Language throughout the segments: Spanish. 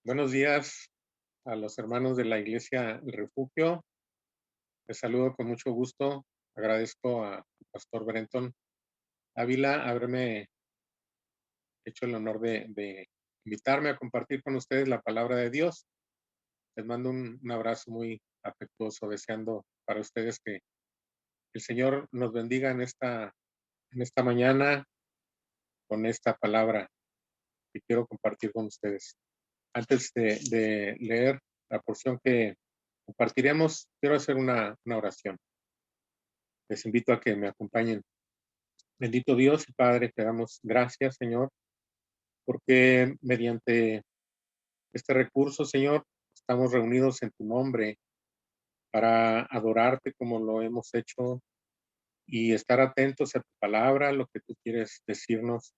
Buenos días a los hermanos de la Iglesia El Refugio. Les saludo con mucho gusto. Agradezco a Pastor Brenton Ávila haberme hecho el honor de invitarme a compartir con ustedes la palabra de Dios. Les mando un abrazo muy afectuoso, deseando para ustedes que el Señor nos bendiga en esta mañana con esta palabra que quiero compartir con ustedes. Antes de leer la porción que compartiremos, quiero hacer una oración. Les invito a que me acompañen. Bendito Dios y Padre, te damos gracias, Señor, porque mediante este recurso, Señor, estamos reunidos en tu nombre para adorarte como lo hemos hecho y estar atentos a tu palabra, lo que tú quieres decirnos.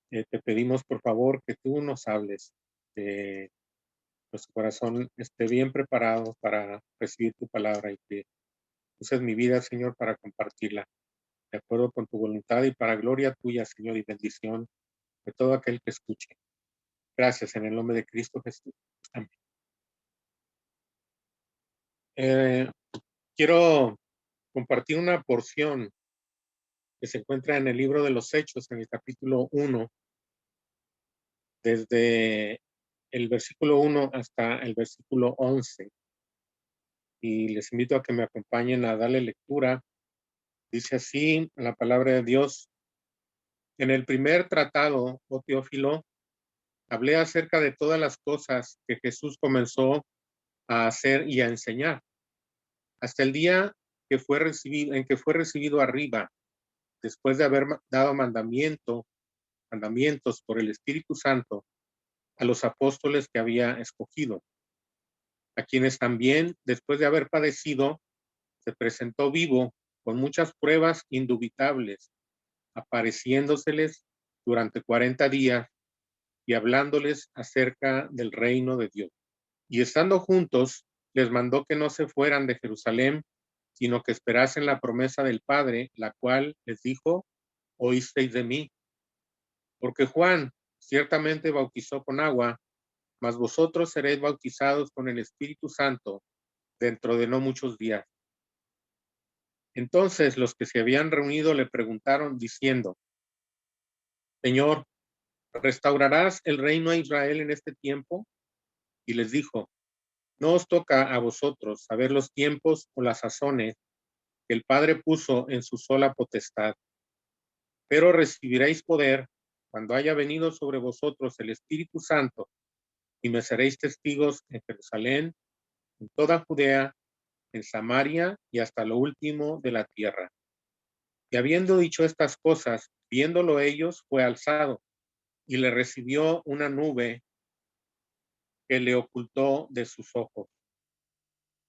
Te pedimos, por favor, que tú nos hables, que nuestro corazón esté bien preparado para recibir tu palabra y que uses mi vida, Señor, para compartirla, de acuerdo con tu voluntad y para gloria tuya, Señor, y bendición de todo aquel que escuche. Gracias en el nombre de Cristo Jesús. Amén. Eh, Quiero compartir una porción que se encuentra en el libro de los Hechos, en el capítulo 1, desde el versículo 1 hasta el versículo 11. Y les invito a que me acompañen a darle lectura. Dice así la palabra de Dios. En el primer tratado, oh Teófilo, hablé acerca de todas las cosas que Jesús comenzó a hacer y a enseñar, hasta el día en que fue recibido arriba, después de haber dado mandamientos por el Espíritu Santo a los apóstoles que había escogido, a quienes también, después de haber padecido, se presentó vivo con muchas pruebas indubitables, apareciéndoseles durante 40 días y hablándoles acerca del reino de Dios. Y estando juntos, les mandó que no se fueran de Jerusalén, sino que esperasen la promesa del Padre, la cual les dijo: oísteis de mí. Porque Juan ciertamente bautizó con agua, mas vosotros seréis bautizados con el Espíritu Santo dentro de no muchos días. Entonces los que se habían reunido le preguntaron diciendo: Señor, ¿restaurarás el reino a Israel en este tiempo? Y les dijo: no os toca a vosotros saber los tiempos o las sazones que el Padre puso en su sola potestad, pero recibiréis poder cuando haya venido sobre vosotros el Espíritu Santo, y me seréis testigos en Jerusalén, en toda Judea, en Samaria y hasta lo último de la tierra. Y habiendo dicho estas cosas, viéndolo ellos, fue alzado, y le recibió una nube que le ocultó de sus ojos.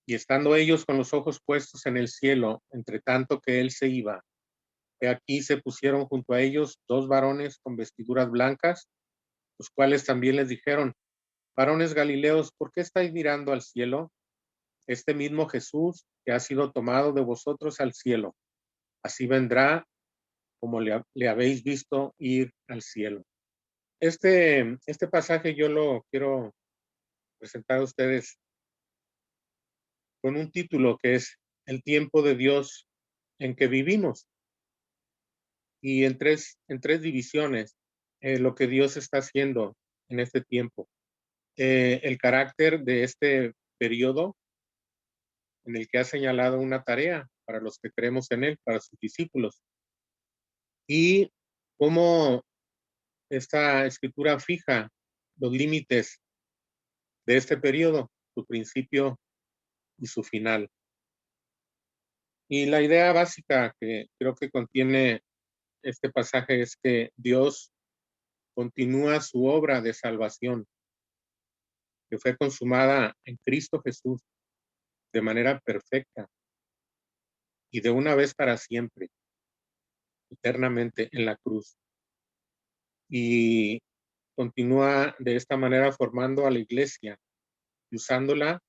Y estando ellos con los ojos puestos en el cielo, entre tanto que él se iba, he aquí se pusieron junto a ellos dos varones con vestiduras blancas, los cuales también les dijeron: varones Galileos, ¿por qué estáis mirando al cielo? Este mismo Jesús que ha sido tomado de vosotros al cielo, así vendrá como le habéis visto ir al cielo. Este pasaje yo lo quiero presentar a ustedes con un título que es El tiempo de Dios en que vivimos, y en tres divisiones, lo que Dios está haciendo en este tiempo. El carácter de este periodo en el que ha señalado una tarea para los que creemos en Él, para sus discípulos, y cómo esta escritura fija los límites de este periodo, su principio y su final. Y la idea básica que creo que contiene este pasaje es que Dios continúa su obra de salvación, que fue consumada en Cristo Jesús de manera perfecta y de una vez para siempre, eternamente en la cruz. Y continúa de esta manera formando a la iglesia y usándola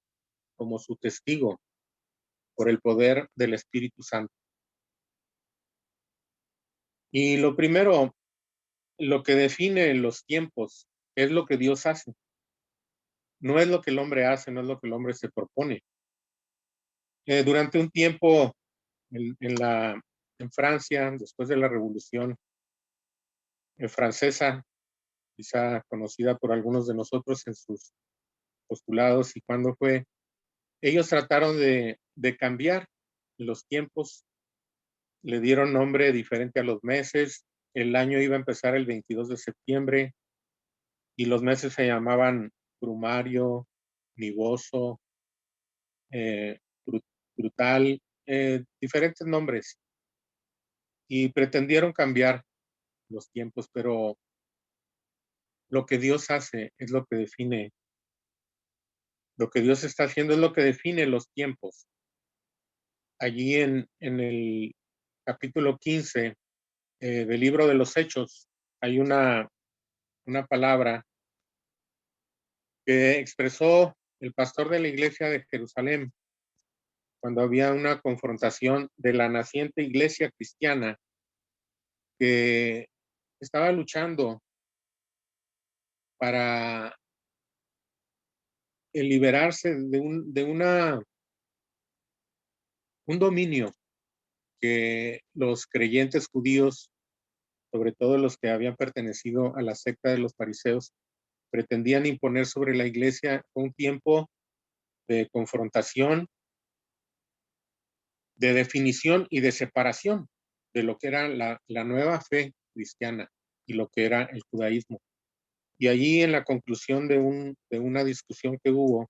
como su testigo por el poder del Espíritu Santo. Y lo primero, lo que define los tiempos, es lo que Dios hace. no es lo que el hombre hace, no es lo que el hombre se propone. Durante un tiempo en Francia, después de la Revolución Francesa, quizá conocida por algunos de nosotros en sus postulados y cuando fue, ellos trataron de cambiar los tiempos, le dieron nombre diferente a los meses, el año iba a empezar el 22 de septiembre y los meses se llamaban brumario, nivoso, eh, brutal, diferentes nombres y pretendieron cambiar los tiempos, pero lo que Dios hace es lo que define, lo que Dios está haciendo es lo que define los tiempos. Allí en el capítulo 15 del libro de los Hechos hay una palabra que expresó el pastor de la iglesia de Jerusalén cuando había una confrontación de la naciente iglesia cristiana que estaba luchando para liberarse un dominio que los creyentes judíos, sobre todo los que habían pertenecido a la secta de los fariseos, pretendían imponer sobre la iglesia un tiempo de confrontación, de definición y de separación de lo que era la nueva fe cristiana y lo que era el judaísmo. Y allí en la conclusión de una discusión que hubo,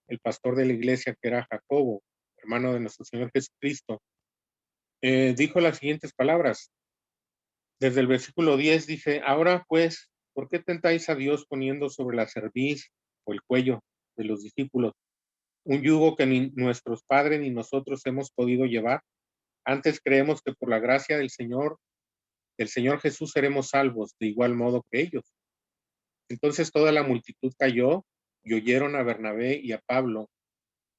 el pastor de la iglesia, que era Jacobo, hermano de nuestro Señor Jesucristo, dijo las siguientes palabras. Desde el versículo 10 dice, ahora pues, ¿por qué tentáis a Dios poniendo sobre la cerviz o el cuello de los discípulos un yugo que ni nuestros padres ni nosotros hemos podido llevar? Antes creemos que por la gracia del Señor Jesús seremos salvos de igual modo que ellos. Entonces toda la multitud cayó y oyeron a Bernabé y a Pablo,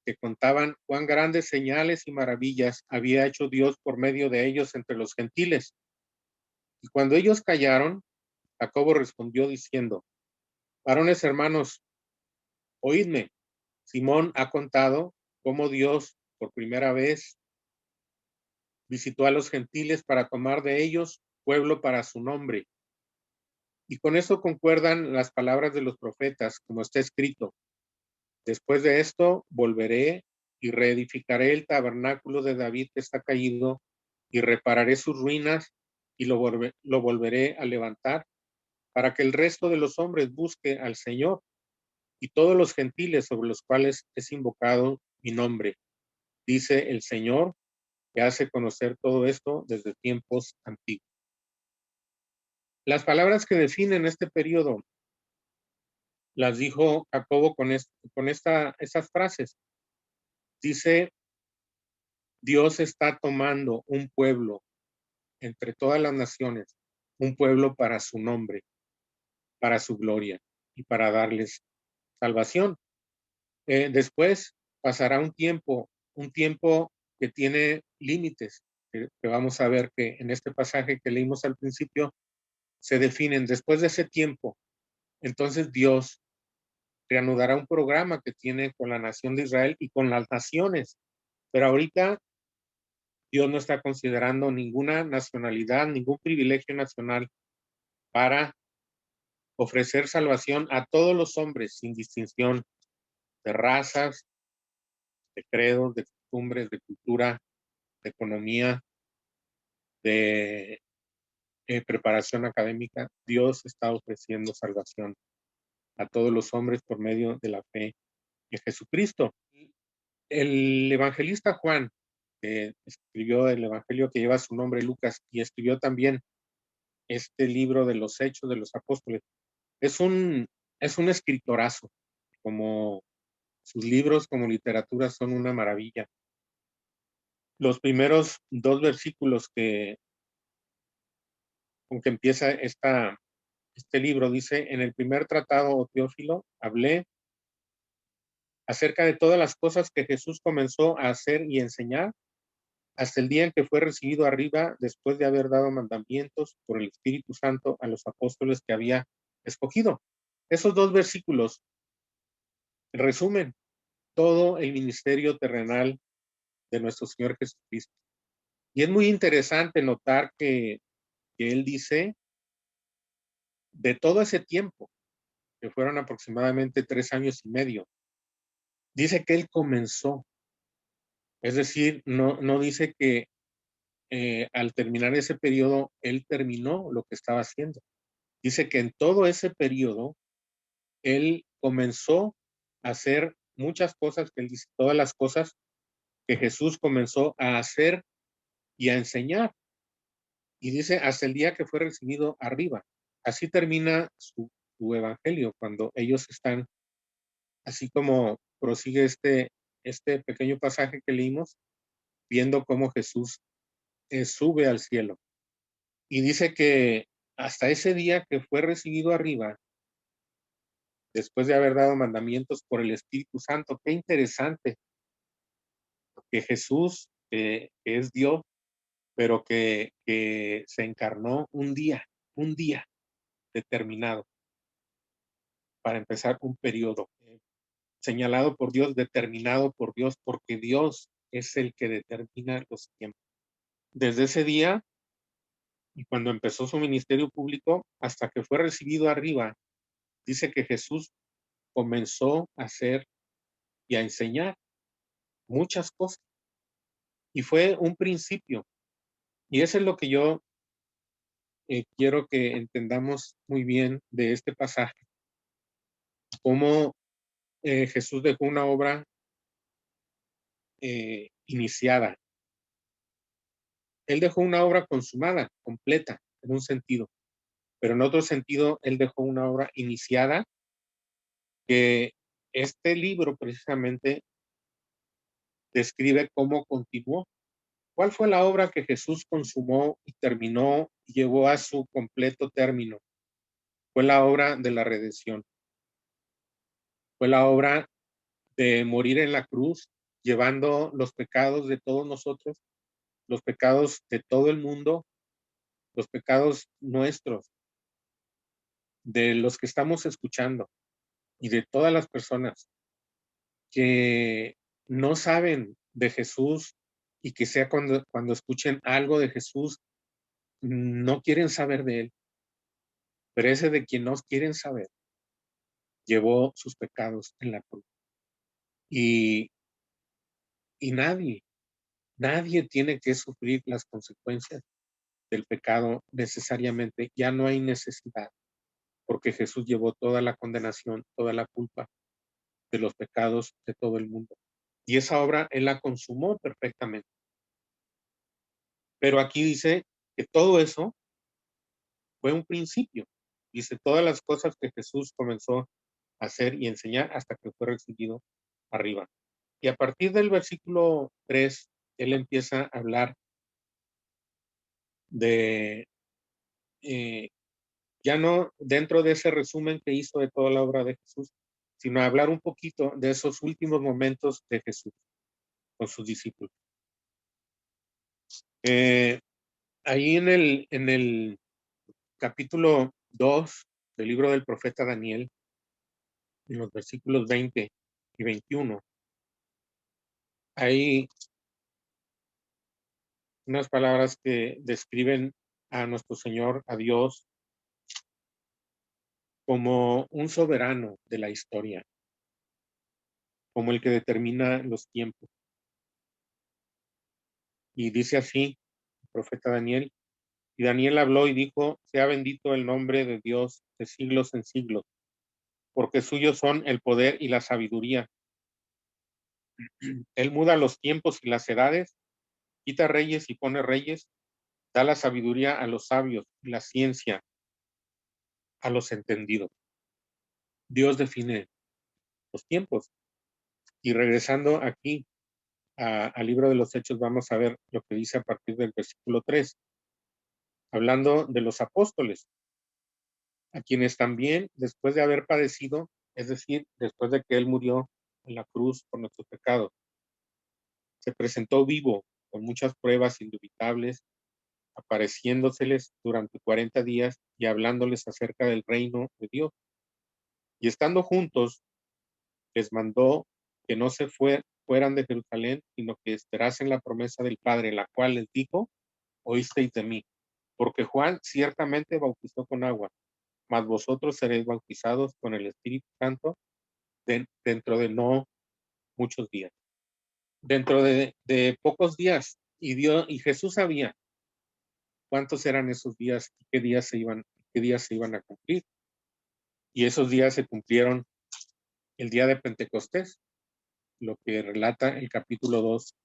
que contaban cuán grandes señales y maravillas había hecho Dios por medio de ellos entre los gentiles. Y cuando ellos callaron, Jacobo respondió diciendo, varones hermanos, oídme. Simón ha contado cómo Dios por primera vez visitó a los gentiles para tomar de ellos pueblo para su nombre. Y con eso concuerdan las palabras de los profetas, como está escrito. Después de esto volveré y reedificaré el tabernáculo de David que está caído y repararé sus ruinas y lo volveré a levantar para que el resto de los hombres busque al Señor y todos los gentiles sobre los cuales es invocado mi nombre, dice el Señor, que hace conocer todo esto desde tiempos antiguos. Las palabras que definen este periodo las dijo Jacobo con estas frases. Dice, Dios está tomando un pueblo entre todas las naciones, un pueblo para su nombre, para su gloria y para darles salvación. Después pasará un tiempo que tiene límites, que vamos a ver que en este pasaje que leímos al principio se definen. Después de ese tiempo, entonces Dios reanudará un programa que tiene con la nación de Israel y con las naciones. Pero ahorita Dios no está considerando ninguna nacionalidad, ningún privilegio nacional para ofrecer salvación a todos los hombres sin distinción de razas, de credos, de costumbres, de cultura, de economía, de preparación académica. Dios está ofreciendo salvación a todos los hombres por medio de la fe en Jesucristo. El evangelista Juan, que escribió el evangelio que lleva su nombre Lucas y escribió también este libro de los Hechos de los Apóstoles, es un escritorazo, como sus libros como literatura son una maravilla. Los primeros dos versículos con que empieza este libro dice, en el primer tratado, oh Teófilo, hablé acerca de todas las cosas que Jesús comenzó a hacer y enseñar hasta el día en que fue recibido arriba después de haber dado mandamientos por el Espíritu Santo a los apóstoles que había escogido. Esos dos versículos En resumen, todo el ministerio terrenal de nuestro Señor Jesucristo. Y es muy interesante notar que Él dice, de todo ese tiempo, que fueron aproximadamente 3 años y medio, dice que Él comenzó. Es decir, no dice que al terminar ese periodo, Él terminó lo que estaba haciendo. Dice que en todo ese periodo, Él comenzó a hacer muchas cosas, que Él dice, todas las cosas que Jesús comenzó a hacer y a enseñar. Y dice, hasta el día que fue recibido arriba. Así termina su evangelio, cuando ellos están, así como prosigue este pequeño pasaje que leímos, viendo cómo Jesús sube al cielo. Y dice que hasta ese día que fue recibido arriba, después de haber dado mandamientos por el Espíritu Santo, qué interesante, que Jesús, que es Dios, pero que se encarnó un día determinado, para empezar un periodo señalado por Dios, determinado por Dios, porque Dios es el que determina los tiempos. Desde ese día, y cuando empezó su ministerio público, hasta que fue recibido arriba, dice que Jesús comenzó a hacer y a enseñar muchas cosas. Y fue un principio. Y eso es lo que yo quiero que entendamos muy bien de este pasaje. Cómo Jesús dejó una obra iniciada. Él dejó una obra consumada, completa, en un sentido. Pero en otro sentido, él dejó una obra iniciada, que este libro precisamente describe cómo continuó. ¿Cuál fue la obra que Jesús consumó y terminó y llevó a su completo término? Fue la obra de la redención. Fue la obra de morir en la cruz, llevando los pecados de todos nosotros, los pecados de todo el mundo, los pecados nuestros, de los que estamos escuchando y de todas las personas que no saben de Jesús, y que sea cuando escuchen algo de Jesús, no quieren saber de él, pero ese de quien no quieren saber llevó sus pecados en la cruz. Y, y nadie tiene que sufrir las consecuencias del pecado necesariamente. Ya no hay necesidad, porque Jesús llevó toda la condenación, toda la culpa de los pecados de todo el mundo. Y esa obra Él la consumó perfectamente. Pero aquí dice que todo eso fue un principio. Dice todas las cosas que Jesús comenzó a hacer y enseñar hasta que fue recibido arriba. Y a partir del versículo 3, Él empieza a hablar de, eh, ya no dentro de ese resumen que hizo de toda la obra de Jesús, sino a hablar un poquito de esos últimos momentos de Jesús con sus discípulos. Ahí en el capítulo 2 del libro del profeta Daniel, en los versículos 20 y 21, hay unas palabras que describen a nuestro Señor, a Dios, como un soberano de la historia, como el que determina los tiempos. Y dice así el profeta Daniel: y Daniel habló y dijo, sea bendito el nombre de Dios de siglos en siglos, porque suyos son el poder y la sabiduría. Él muda los tiempos y las edades, quita reyes y pone reyes, da la sabiduría a los sabios y la ciencia a los entendidos. Dios define los tiempos. Y regresando aquí al libro de los Hechos, vamos a ver lo que dice a partir del versículo 3, hablando de los apóstoles, a quienes también, después de haber padecido, es decir, después de que Él murió en la cruz por nuestros pecados, se presentó vivo con muchas pruebas indubitables, apareciéndoseles durante 40 días y hablándoles acerca del reino de Dios. Y estando juntos, les mandó que no fueran de Jerusalén, sino que esperasen la promesa del Padre, la cual les dijo: oísteis de mí. Porque Juan ciertamente bautizó con agua, mas vosotros seréis bautizados con el Espíritu Santo dentro de no muchos días. Dentro de pocos días. Y Jesús sabía cuántos eran esos días y qué días se iban a cumplir. Y esos días se cumplieron el día de Pentecostés, lo que relata el capítulo 2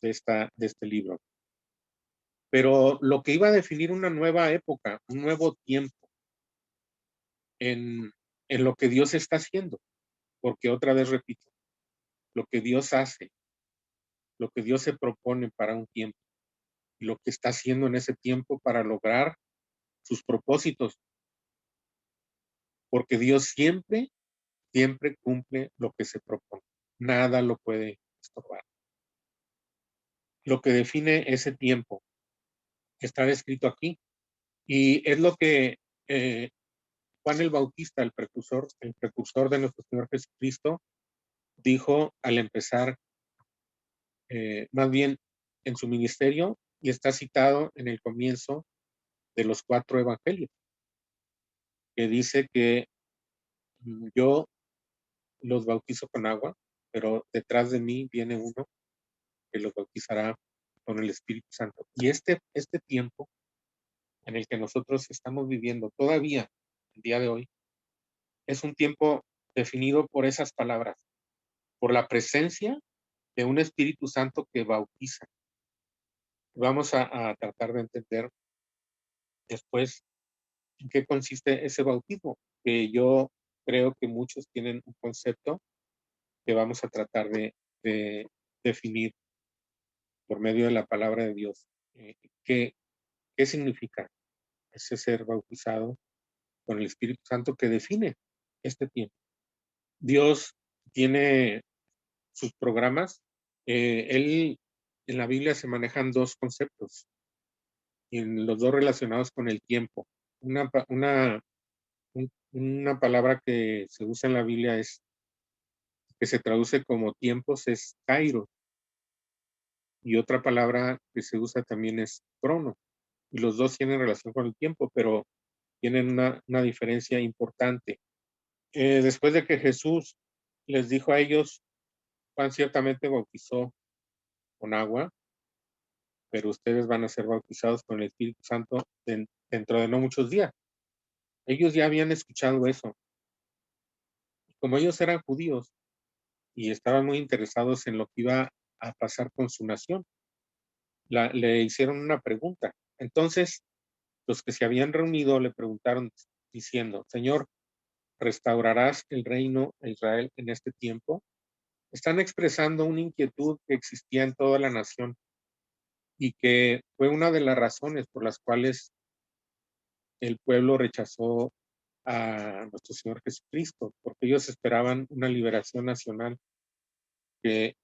de este libro. Pero lo que iba a definir una nueva época, un nuevo tiempo en lo que Dios está haciendo, porque otra vez repito, lo que Dios hace, lo que Dios se propone para un tiempo y lo que está haciendo en ese tiempo para lograr sus propósitos, porque Dios siempre, siempre cumple lo que se propone. Nada lo puede estorbar. Lo que define ese tiempo está descrito aquí y es lo que Juan el Bautista, el precursor de nuestro Señor Jesucristo, dijo al empezar, más bien en su ministerio, y está citado en el comienzo de los 4 evangelios, que dice que yo los bautizo con agua, pero detrás de mí viene uno que los bautizará con el Espíritu Santo. Y este tiempo en el que nosotros estamos viviendo todavía, el día de hoy, es un tiempo definido por esas palabras, por la presencia de un Espíritu Santo que bautiza. Vamos a tratar de entender después en qué consiste ese bautismo, que yo creo que muchos tienen un concepto que vamos a tratar de definir por medio de la palabra de Dios. ¿Qué significa ese ser bautizado con el Espíritu Santo que define este tiempo? Dios tiene sus programas. En la Biblia se manejan 2 conceptos, y los 2 relacionados con el tiempo. Una palabra que se usa en la Biblia que se traduce como tiempos, es kairos, y otra palabra que se usa también es crono. Y los 2 tienen relación con el tiempo, pero tienen una diferencia importante. Después de que Jesús les dijo a ellos: Juan ciertamente bautizó con agua, pero ustedes van a ser bautizados con el Espíritu Santo dentro de no muchos días. Ellos ya habían escuchado eso. Como ellos eran judíos y estaban muy interesados en lo que iba a pasar con su nación, le hicieron una pregunta. Entonces, los que se habían reunido le preguntaron diciendo: Señor, ¿restaurarás el reino a Israel en este tiempo? Están expresando una inquietud que existía en toda la nación y que fue una de las razones por las cuales el pueblo rechazó a nuestro Señor Jesucristo, porque ellos esperaban una liberación nacional que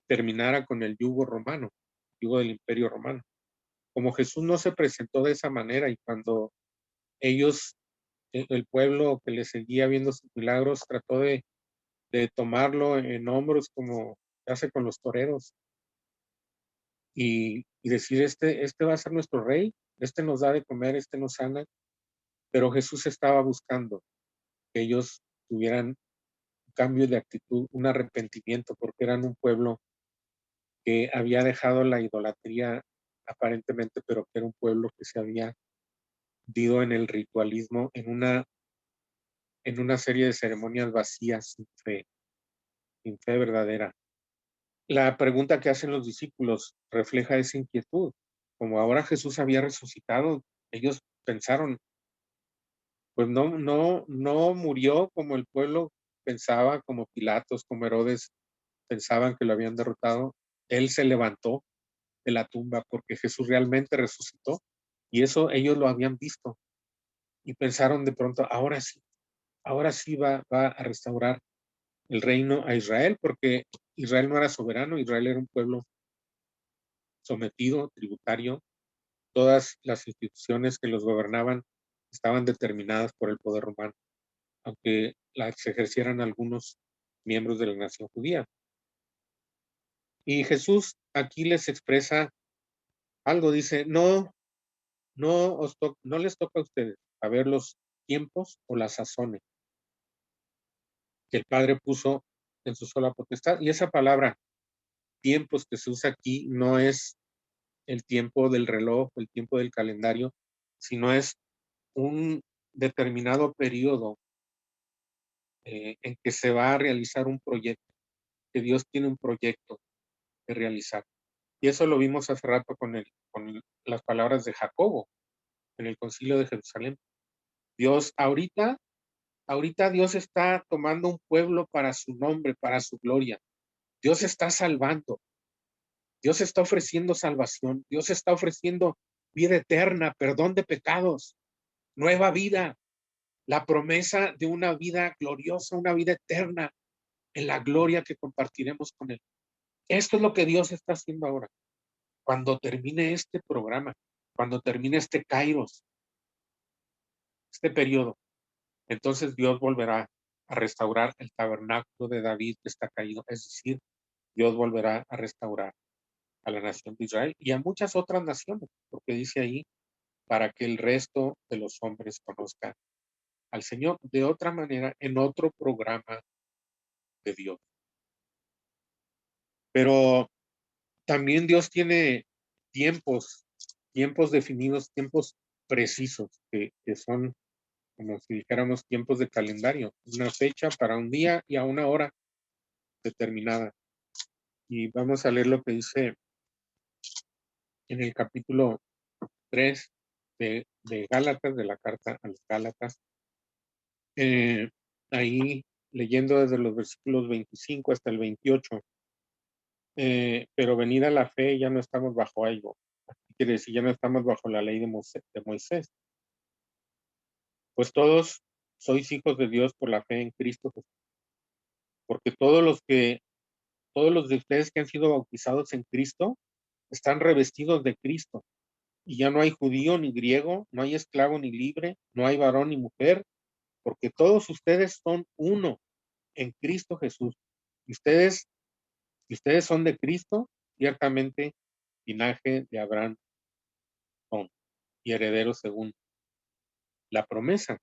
terminara con el yugo romano, el yugo del imperio romano. Como Jesús no se presentó de esa manera, y cuando ellos, el pueblo que le seguía viendo sus milagros, trató de tomarlo en hombros como se hace con los toreros, y decir: este va a ser nuestro rey, este nos da de comer, este nos sana. Pero Jesús estaba buscando que ellos tuvieran un cambio de actitud, un arrepentimiento, porque eran un pueblo que había dejado la idolatría aparentemente, pero que era un pueblo que se había hundido en el ritualismo, en una serie de ceremonias vacías, sin fe verdadera. La pregunta que hacen los discípulos refleja esa inquietud. Como ahora Jesús había resucitado, ellos pensaron: pues no murió como el pueblo pensaba, como Pilatos, como Herodes pensaban que lo habían derrotado. Él se levantó de la tumba porque Jesús realmente resucitó, y eso ellos lo habían visto, y pensaron de pronto: ahora sí va a restaurar el reino a Israel, porque Israel no era soberano, Israel era un pueblo sometido, tributario. Todas las instituciones que los gobernaban estaban determinadas por el poder romano. Aunque las ejercieran algunos miembros de la nación judía. Y Jesús aquí les expresa algo, dice, no les toca a ustedes saber los tiempos o las sazones que el Padre puso en su sola potestad. Y esa palabra, tiempos, que se usa aquí, no es el tiempo del reloj o el tiempo del calendario, sino es un determinado periodo en que se va a realizar un proyecto, que Dios tiene un proyecto que realizar. Y eso lo vimos hace rato con las palabras de Jacobo en el Concilio de Jerusalén. Dios, ahorita Dios está tomando un pueblo para su nombre, para su gloria. Dios está salvando. Dios está ofreciendo salvación. Dios está ofreciendo vida eterna, perdón de pecados, nueva vida, la promesa de una vida gloriosa, una vida eterna en la gloria que compartiremos con Él. Esto es lo que Dios está haciendo ahora. Cuando termine este programa, cuando termine este Kairos, este periodo, entonces Dios volverá a restaurar el tabernáculo de David que está caído. Es decir, Dios volverá a restaurar a la nación de Israel y a muchas otras naciones, porque dice ahí, para que el resto de los hombres conozcan al Señor de otra manera, en otro programa de Dios. Pero también Dios tiene tiempos, tiempos definidos, tiempos precisos, que son como si dijéramos tiempos de calendario, una fecha para un día y a una hora determinada. Y vamos a leer lo que dice en el capítulo 3 de Gálatas, de la carta a los Gálatas. Ahí leyendo desde los versículos 25 hasta el 28. Pero venida la fe, ya no estamos bajo algo. Quiere decir, ya no estamos bajo la ley de Moisés. Pues todos sois hijos de Dios por la fe en Cristo Jesús. Porque todos los de ustedes que han sido bautizados en Cristo, están revestidos de Cristo. Y ya no hay judío ni griego, no hay esclavo ni libre, no hay varón ni mujer, porque todos ustedes son uno en Cristo Jesús. Y ustedes son de Cristo, ciertamente linaje de Abraham son y herederos según la promesa.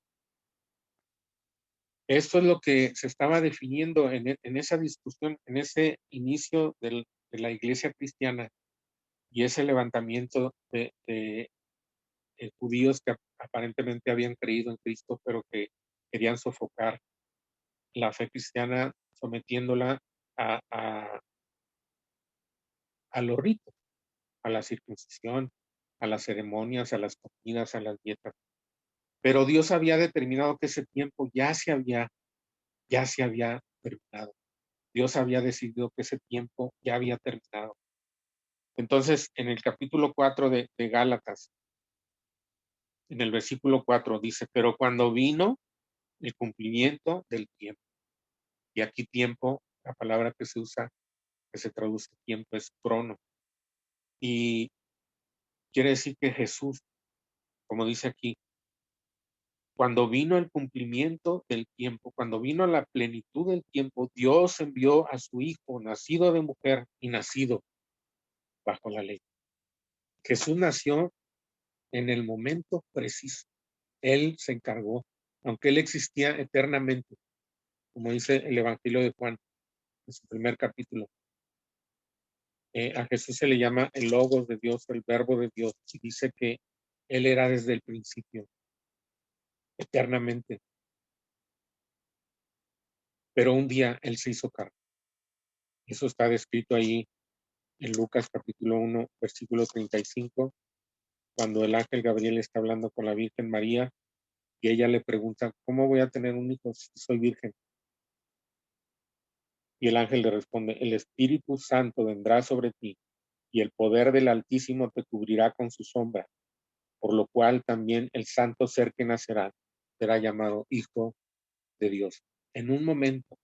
Esto es lo que se estaba definiendo en esa discusión, en ese inicio de la iglesia cristiana y ese levantamiento de judíos que aparentemente habían creído en Cristo, pero que querían sofocar la fe cristiana sometiéndola a los ritos, a la circuncisión, a las ceremonias, a las comidas, a las dietas. Pero Dios había determinado que ese tiempo ya se había terminado. Dios había decidido que ese tiempo ya había terminado. Entonces, en el capítulo 4 de Gálatas, en el versículo 4 dice, pero cuando vino el cumplimiento del tiempo, y aquí tiempo, la palabra que se usa, que se traduce tiempo, es crono, y quiere decir que Jesús, como dice aquí, cuando vino el cumplimiento del tiempo, cuando vino la plenitud del tiempo, Dios envió a su Hijo, nacido de mujer y nacido bajo la ley. Jesús nació en el momento preciso. Él se encargó, aunque Él existía eternamente, como dice el Evangelio de Juan, en su primer capítulo. A Jesús se le llama el Logos de Dios, el Verbo de Dios, y dice que Él era desde el principio, eternamente. Pero un día Él se hizo carne. Eso está descrito ahí en Lucas capítulo 1, versículo 35, cuando el ángel Gabriel está hablando con la Virgen María y ella le pregunta, ¿cómo voy a tener un hijo si soy virgen? Y el ángel le responde, el Espíritu Santo vendrá sobre ti y el poder del Altísimo te cubrirá con su sombra, por lo cual también el santo ser que nacerá será llamado Hijo de Dios. En un momento,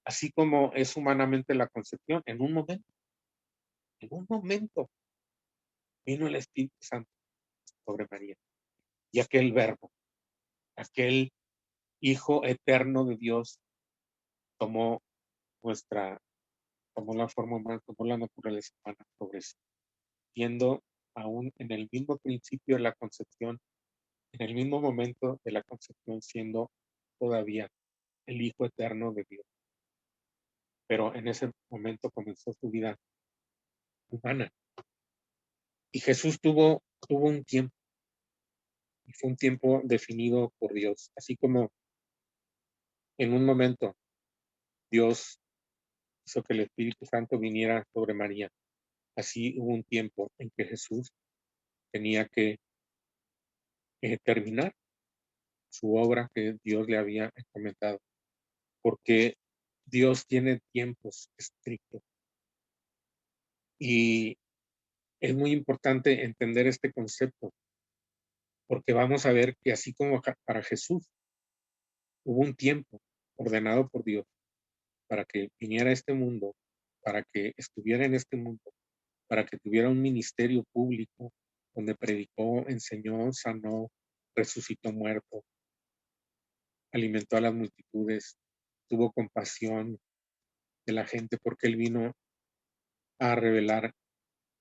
así como es humanamente la concepción, en un momento vino el Espíritu Santo sobre María. Y aquel verbo, aquel Hijo eterno de Dios, tomó nuestra, tomó la forma humana, tomó la naturaleza humana sobre sí, siendo aún en el mismo principio de la concepción, en el mismo momento de la concepción, siendo todavía el Hijo eterno de Dios. Pero en ese momento comenzó su vida humana. Y Jesús tuvo un tiempo, y fue un tiempo definido por Dios, así como en un momento Dios hizo que el Espíritu Santo viniera sobre María. Así hubo un tiempo en que Jesús tenía que terminar su obra que Dios le había encomendado, porque Dios tiene tiempos estrictos. Y es muy importante entender este concepto, porque vamos a ver que así como para Jesús hubo un tiempo ordenado por Dios para que viniera a este mundo, para que estuviera en este mundo, para que tuviera un ministerio público donde predicó, enseñó, sanó, resucitó muerto, alimentó a las multitudes, tuvo compasión de la gente porque Él vino a revelar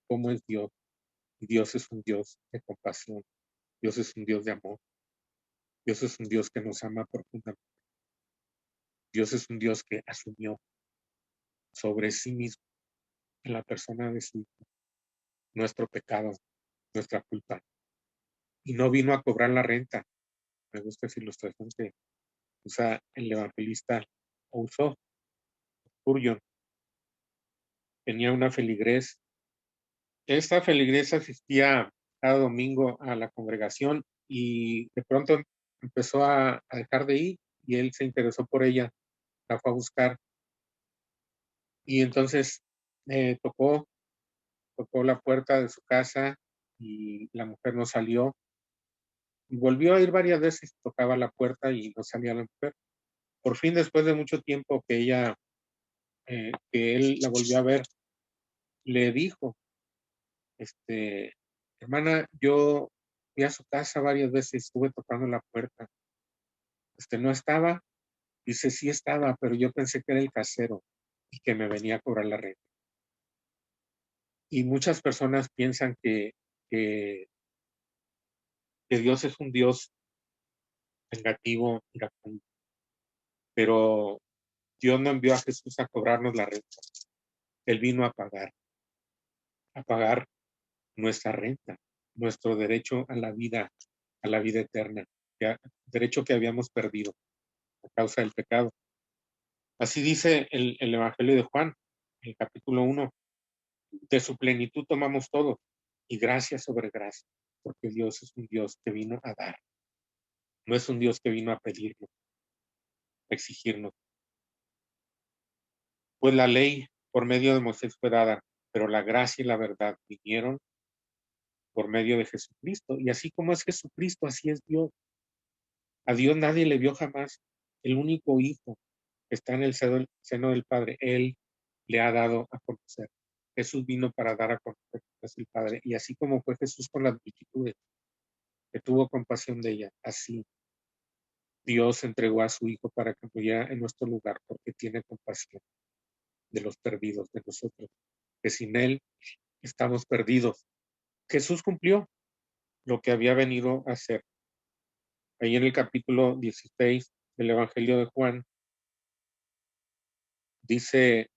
cómo es Dios. Y Dios es un Dios de compasión, Dios es un Dios de amor, Dios es un Dios que nos ama profundamente, Dios es un Dios que asumió sobre sí mismo en la persona de su Hijo nuestro pecado, nuestra culpa. Y no vino a cobrar la renta. Me gusta esa ilustración que usa el evangelista o usó Spurgeon. Tenía una feligrés. Esta feligrés asistía cada domingo a la congregación y de pronto empezó a dejar de ir y él se interesó por ella, la fue a buscar y entonces tocó la puerta de su casa y la mujer no salió y volvió a ir varias veces, tocaba la puerta y no salía la mujer. Por fin, después de mucho tiempo que él la volvió a ver, le dijo, hermana, yo fui a su casa varias veces, estuve tocando la puerta. No estaba, dice, sí estaba, pero yo pensé que era el casero y que me venía a cobrar la renta. Y muchas personas piensan que, que Dios es un Dios vengativo, iracundo, pero Dios no envió a Jesús a cobrarnos la renta. Él vino a pagar nuestra renta, nuestro derecho a la vida eterna, derecho que habíamos perdido a causa del pecado. Así dice el Evangelio de Juan, el capítulo 1, de su plenitud tomamos todo y gracia sobre gracia, porque Dios es un Dios que vino a dar, no es un Dios que vino a pedirnos, a exigirnos. Pues la ley por medio de Moisés fue dada, pero la gracia y la verdad vinieron por medio de Jesucristo. Y así como es Jesucristo, así es Dios. A Dios nadie le vio jamás. El único Hijo que está en el seno del Padre, Él le ha dado a conocer. Jesús vino para dar a conocer que es el Padre. Y así como fue Jesús con las multitudes, que tuvo compasión de ellas, así Dios entregó a su Hijo para que muriera en nuestro lugar, porque tiene compasión de los perdidos, de nosotros, que sin Él estamos perdidos. Jesús cumplió lo que había venido a hacer. Ahí en el capítulo 16 del Evangelio de Juan, dice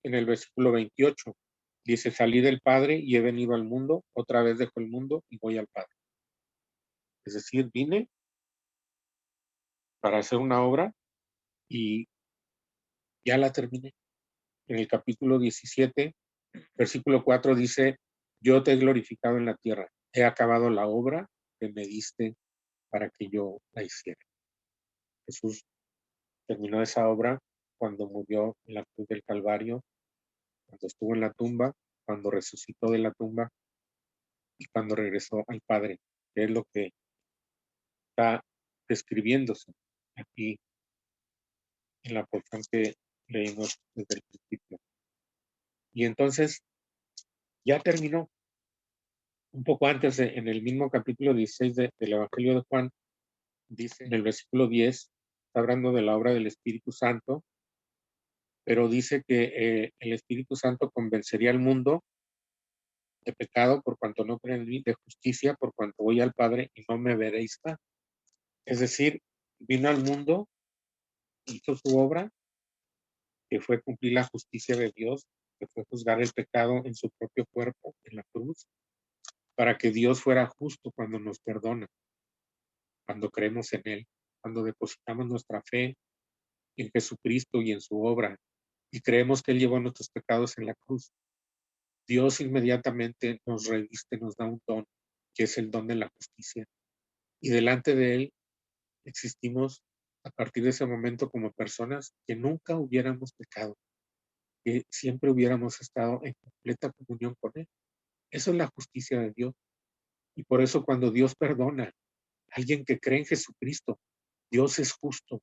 en el versículo 28, dice, salí del Padre y he venido al mundo, otra vez dejo el mundo y voy al Padre. Es decir, vine para hacer una obra y ya la terminé. En el capítulo 17, versículo 4 dice, yo te he glorificado en la tierra, he acabado la obra que me diste para que yo la hiciera. Jesús terminó esa obra cuando murió en la cruz del Calvario, cuando estuvo en la tumba, cuando resucitó de la tumba y cuando regresó al Padre, que es lo que está describiéndose aquí en la porción que leímos desde el principio. Y entonces ya terminó. Un poco antes, en el mismo capítulo 16 del Evangelio de Juan, dice en el versículo 10, está hablando de la obra del Espíritu Santo, pero dice que el Espíritu Santo convencería al mundo de pecado por cuanto no creen en mí, de justicia por cuanto voy al Padre y no me veréis más. Es decir, vino al mundo, hizo su obra, que fue cumplir la justicia de Dios, que fue juzgar el pecado en su propio cuerpo, en la cruz, para que Dios fuera justo cuando nos perdona, cuando creemos en Él, cuando depositamos nuestra fe en Jesucristo y en su obra, y creemos que Él llevó nuestros pecados en la cruz. Dios inmediatamente nos reviste, nos da un don, que es el don de la justicia. Y delante de Él existimos a partir de ese momento como personas que nunca hubiéramos pecado, que siempre hubiéramos estado en completa comunión con Él. Eso es la justicia de Dios. Y por eso cuando Dios perdona a alguien que cree en Jesucristo, Dios es justo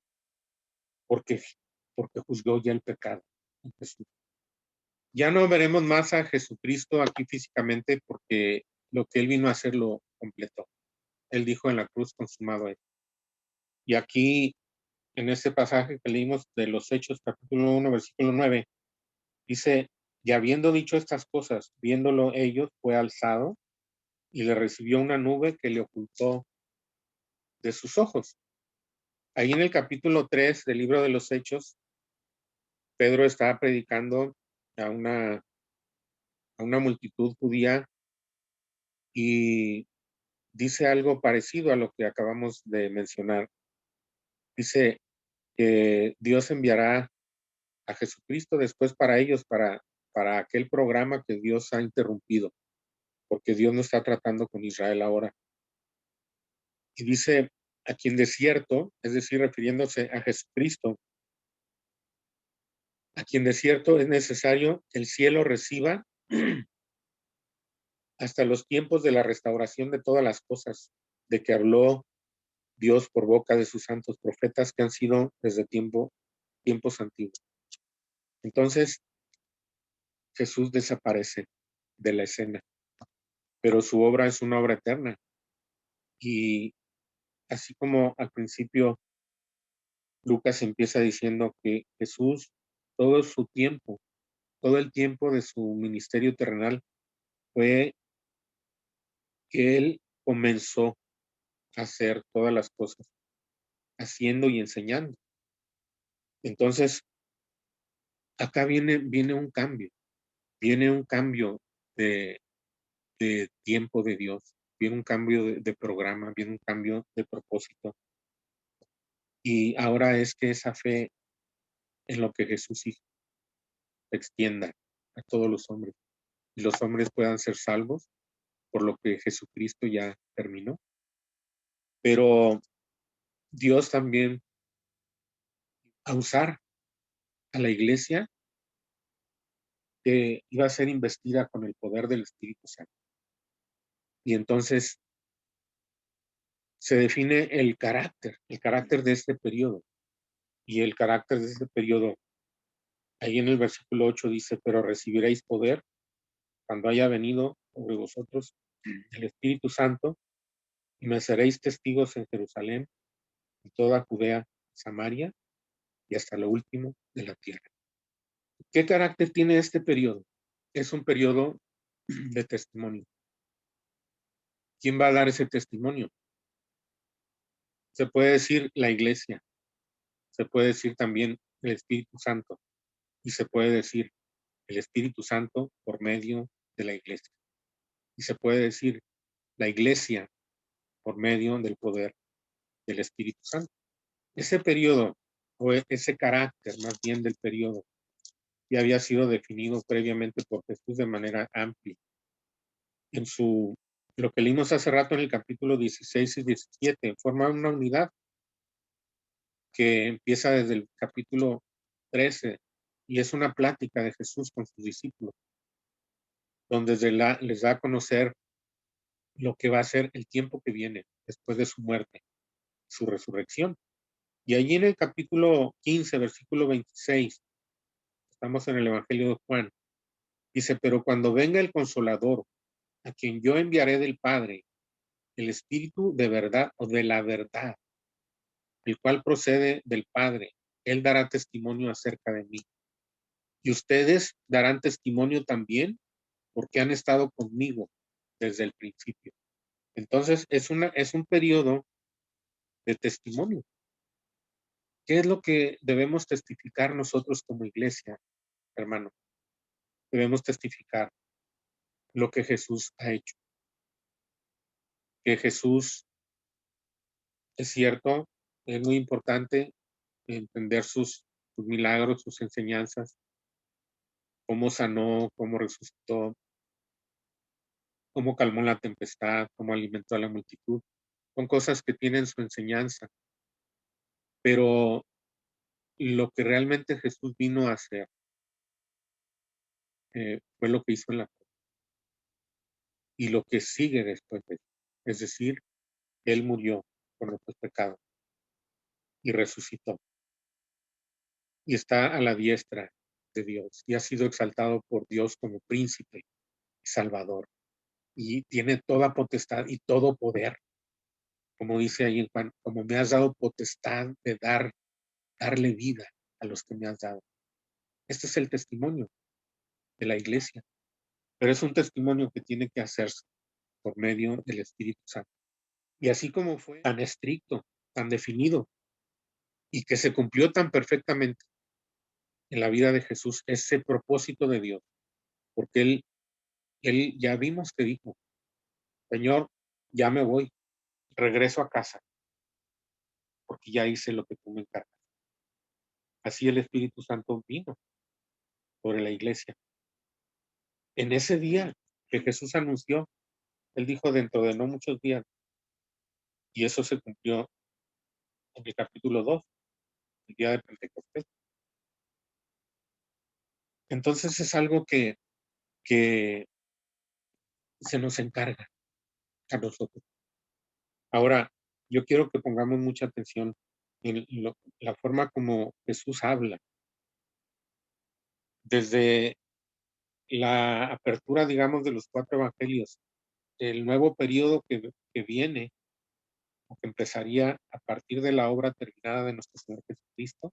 porque, porque juzgó ya el pecado en Jesús. Ya no veremos más a Jesucristo aquí físicamente porque lo que Él vino a hacer lo completó. Él dijo en la cruz, consumado es. Y aquí, en este pasaje que leímos de los Hechos, capítulo 1, versículo 9, dice, y habiendo dicho estas cosas, viéndolo ellos, fue alzado y le recibió una nube que le ocultó de sus ojos. Ahí en el capítulo 3 del libro de los Hechos, Pedro está predicando a una multitud judía y dice algo parecido a lo que acabamos de mencionar. Dice que Dios enviará a Jesucristo después para ellos, para aquel programa que Dios ha interrumpido, porque Dios no está tratando con Israel ahora. Y dice, a quien de cierto, es decir, refiriéndose a Jesucristo, a quien de cierto es necesario que el cielo reciba hasta los tiempos de la restauración de todas las cosas, de que habló Dios por boca de sus santos profetas que han sido desde tiempos antiguos. Entonces, Jesús desaparece de la escena, pero su obra es una obra eterna. Y así como al principio Lucas empieza diciendo que Jesús, todo su tiempo, todo el tiempo de su ministerio terrenal fue que él comenzó a hacer todas las cosas, haciendo y enseñando. Entonces, acá viene un cambio de, de tiempo de Dios, viene un cambio de programa, viene un cambio de propósito. Y ahora es que esa fe en lo que Jesús hizo se extienda a todos los hombres y los hombres puedan ser salvos por lo que Jesucristo ya terminó. Pero Dios también a usar a la iglesia que iba a ser investida con el poder del Espíritu Santo. Y entonces se define el carácter de este periodo. Y el carácter de este periodo, ahí en el versículo 8 dice, pero recibiréis poder cuando haya venido sobre vosotros el Espíritu Santo y me seréis testigos en Jerusalén, en toda Judea, Samaria y hasta lo último de la tierra. ¿Qué carácter tiene este periodo? Es un periodo de testimonio. ¿Quién va a dar ese testimonio? Se puede decir la iglesia, se puede decir también el Espíritu Santo y se puede decir el Espíritu Santo por medio de la iglesia. Y se puede decir la iglesia por medio del poder del Espíritu Santo. Ese periodo, o ese carácter más bien del periodo, ya había sido definido previamente por Jesús de manera amplia. En lo que leímos hace rato en el capítulo 16 y 17, forma una unidad que empieza desde el capítulo 13 y es una plática de Jesús con sus discípulos, donde les da a conocer lo que va a ser el tiempo que viene después de su muerte, su resurrección. Y allí en el capítulo 15, versículo 26, estamos en el Evangelio de Juan, dice, pero cuando venga el Consolador, a quien yo enviaré del Padre, el Espíritu de verdad o de la verdad, el cual procede del Padre. Él dará testimonio acerca de mí. Y ustedes darán testimonio también porque han estado conmigo desde el principio. Entonces, es un periodo de testimonio. ¿Qué es lo que debemos testificar nosotros como iglesia, hermano? Debemos testificar lo que Jesús ha hecho. Que Jesús es cierto, es muy importante entender sus milagros, sus enseñanzas, cómo sanó, cómo resucitó, cómo calmó la tempestad, cómo alimentó a la multitud. Son cosas que tienen su enseñanza, pero lo que realmente Jesús vino a hacer fue lo que hizo en la cruz y lo que sigue después de eso. Es decir, Él murió por nuestros pecados y resucitó y está a la diestra de Dios y ha sido exaltado por Dios como príncipe y salvador y tiene toda potestad y todo poder, como dice ahí en Juan, como me has dado potestad de darle vida a los que me has dado. Este es el testimonio de la iglesia, pero es un testimonio que tiene que hacerse por medio del Espíritu Santo. Y así como fue tan estricto, tan definido y que se cumplió tan perfectamente en la vida de Jesús, ese propósito de Dios, porque él ya vimos que dijo, Señor, ya me voy, regreso a casa, porque ya hice lo que tú me encargas. Así el Espíritu Santo vino sobre la iglesia. En ese día que Jesús anunció, él dijo dentro de no muchos días, y eso se cumplió en el capítulo 2, el día de Pentecostés. Entonces es algo que se nos encarga a nosotros. Ahora, yo quiero que pongamos mucha atención en la forma como Jesús habla. Desde la apertura, digamos, de los 4 evangelios, el nuevo periodo que viene, o que empezaría a partir de la obra terminada de nuestro Señor Jesucristo,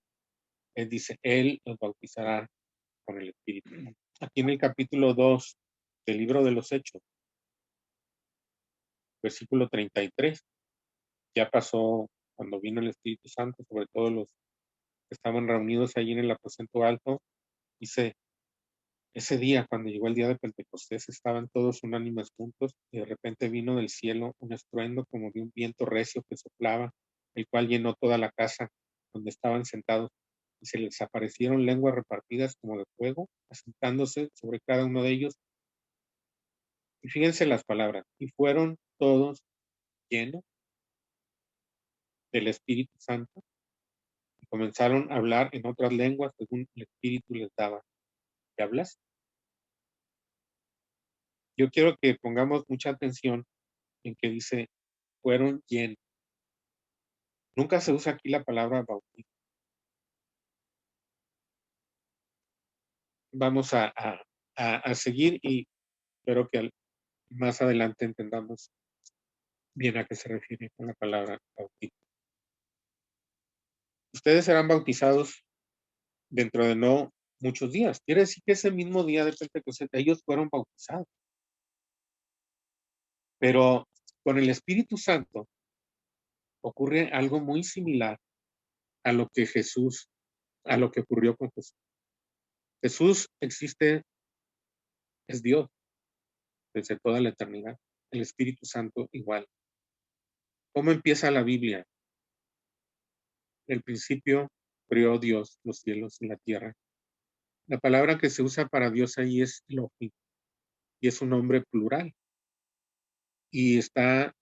Él dice, Él los bautizará con el Espíritu. Aquí en el capítulo 2 del libro de los Hechos, versículo 33, ya pasó cuando vino el Espíritu Santo, sobre todo los que estaban reunidos allí en el aposento alto, dice, ese día, cuando llegó el día de Pentecostés, estaban todos unánimes juntos y de repente vino del cielo un estruendo como de un viento recio que soplaba, el cual llenó toda la casa donde estaban sentados y se les aparecieron lenguas repartidas como de fuego, asentándose sobre cada uno de ellos. Y fíjense las palabras, y fueron todos llenos del Espíritu Santo y comenzaron a hablar en otras lenguas según el Espíritu les daba. ¿Qué hablas? Yo quiero que pongamos mucha atención en que dice, fueron llenos. Nunca se usa aquí la palabra bautismo. Vamos a seguir y espero que más adelante entendamos bien a qué se refiere con la palabra bautismo. Ustedes serán bautizados dentro de no muchos días. Quiere decir que ese mismo día de Pentecostés ellos fueron bautizados. Pero con el Espíritu Santo ocurre algo muy similar a lo que a lo que ocurrió con Jesús. Jesús existe, es Dios desde toda la eternidad. El Espíritu Santo igual. ¿Cómo empieza la Biblia? El principio creó Dios los cielos y la tierra. La palabra que se usa para Dios ahí es Elohim y es un nombre plural y está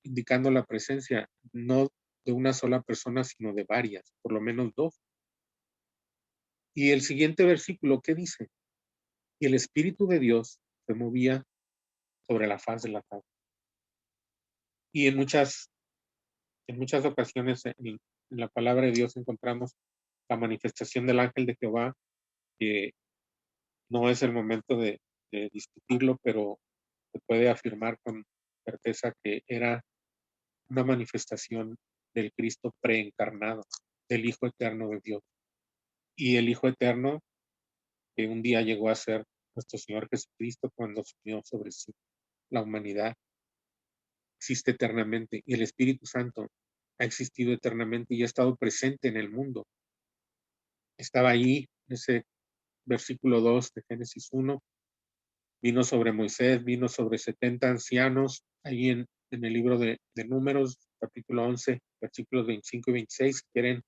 indicando la presencia no de una sola persona, sino de varias, por lo menos dos. Y el siguiente versículo, ¿qué dice? Y el Espíritu de Dios se movía sobre la faz de la tierra. Y en muchas ocasiones en la palabra de Dios encontramos la manifestación del ángel de Jehová, que no es el momento de discutirlo, pero se puede afirmar con certeza que era una manifestación del Cristo preencarnado, del Hijo Eterno de Dios. Y el Hijo Eterno que un día llegó a ser nuestro Señor Jesucristo cuando asumió sobre sí la humanidad, existe eternamente. Y el Espíritu Santo ha existido eternamente y ha estado presente en el mundo. Estaba ahí, ese versículo 2 de Génesis 1, vino sobre Moisés, vino sobre 70 ancianos, ahí en el libro de Números, capítulo 11, versículos 25 y 26, si quieren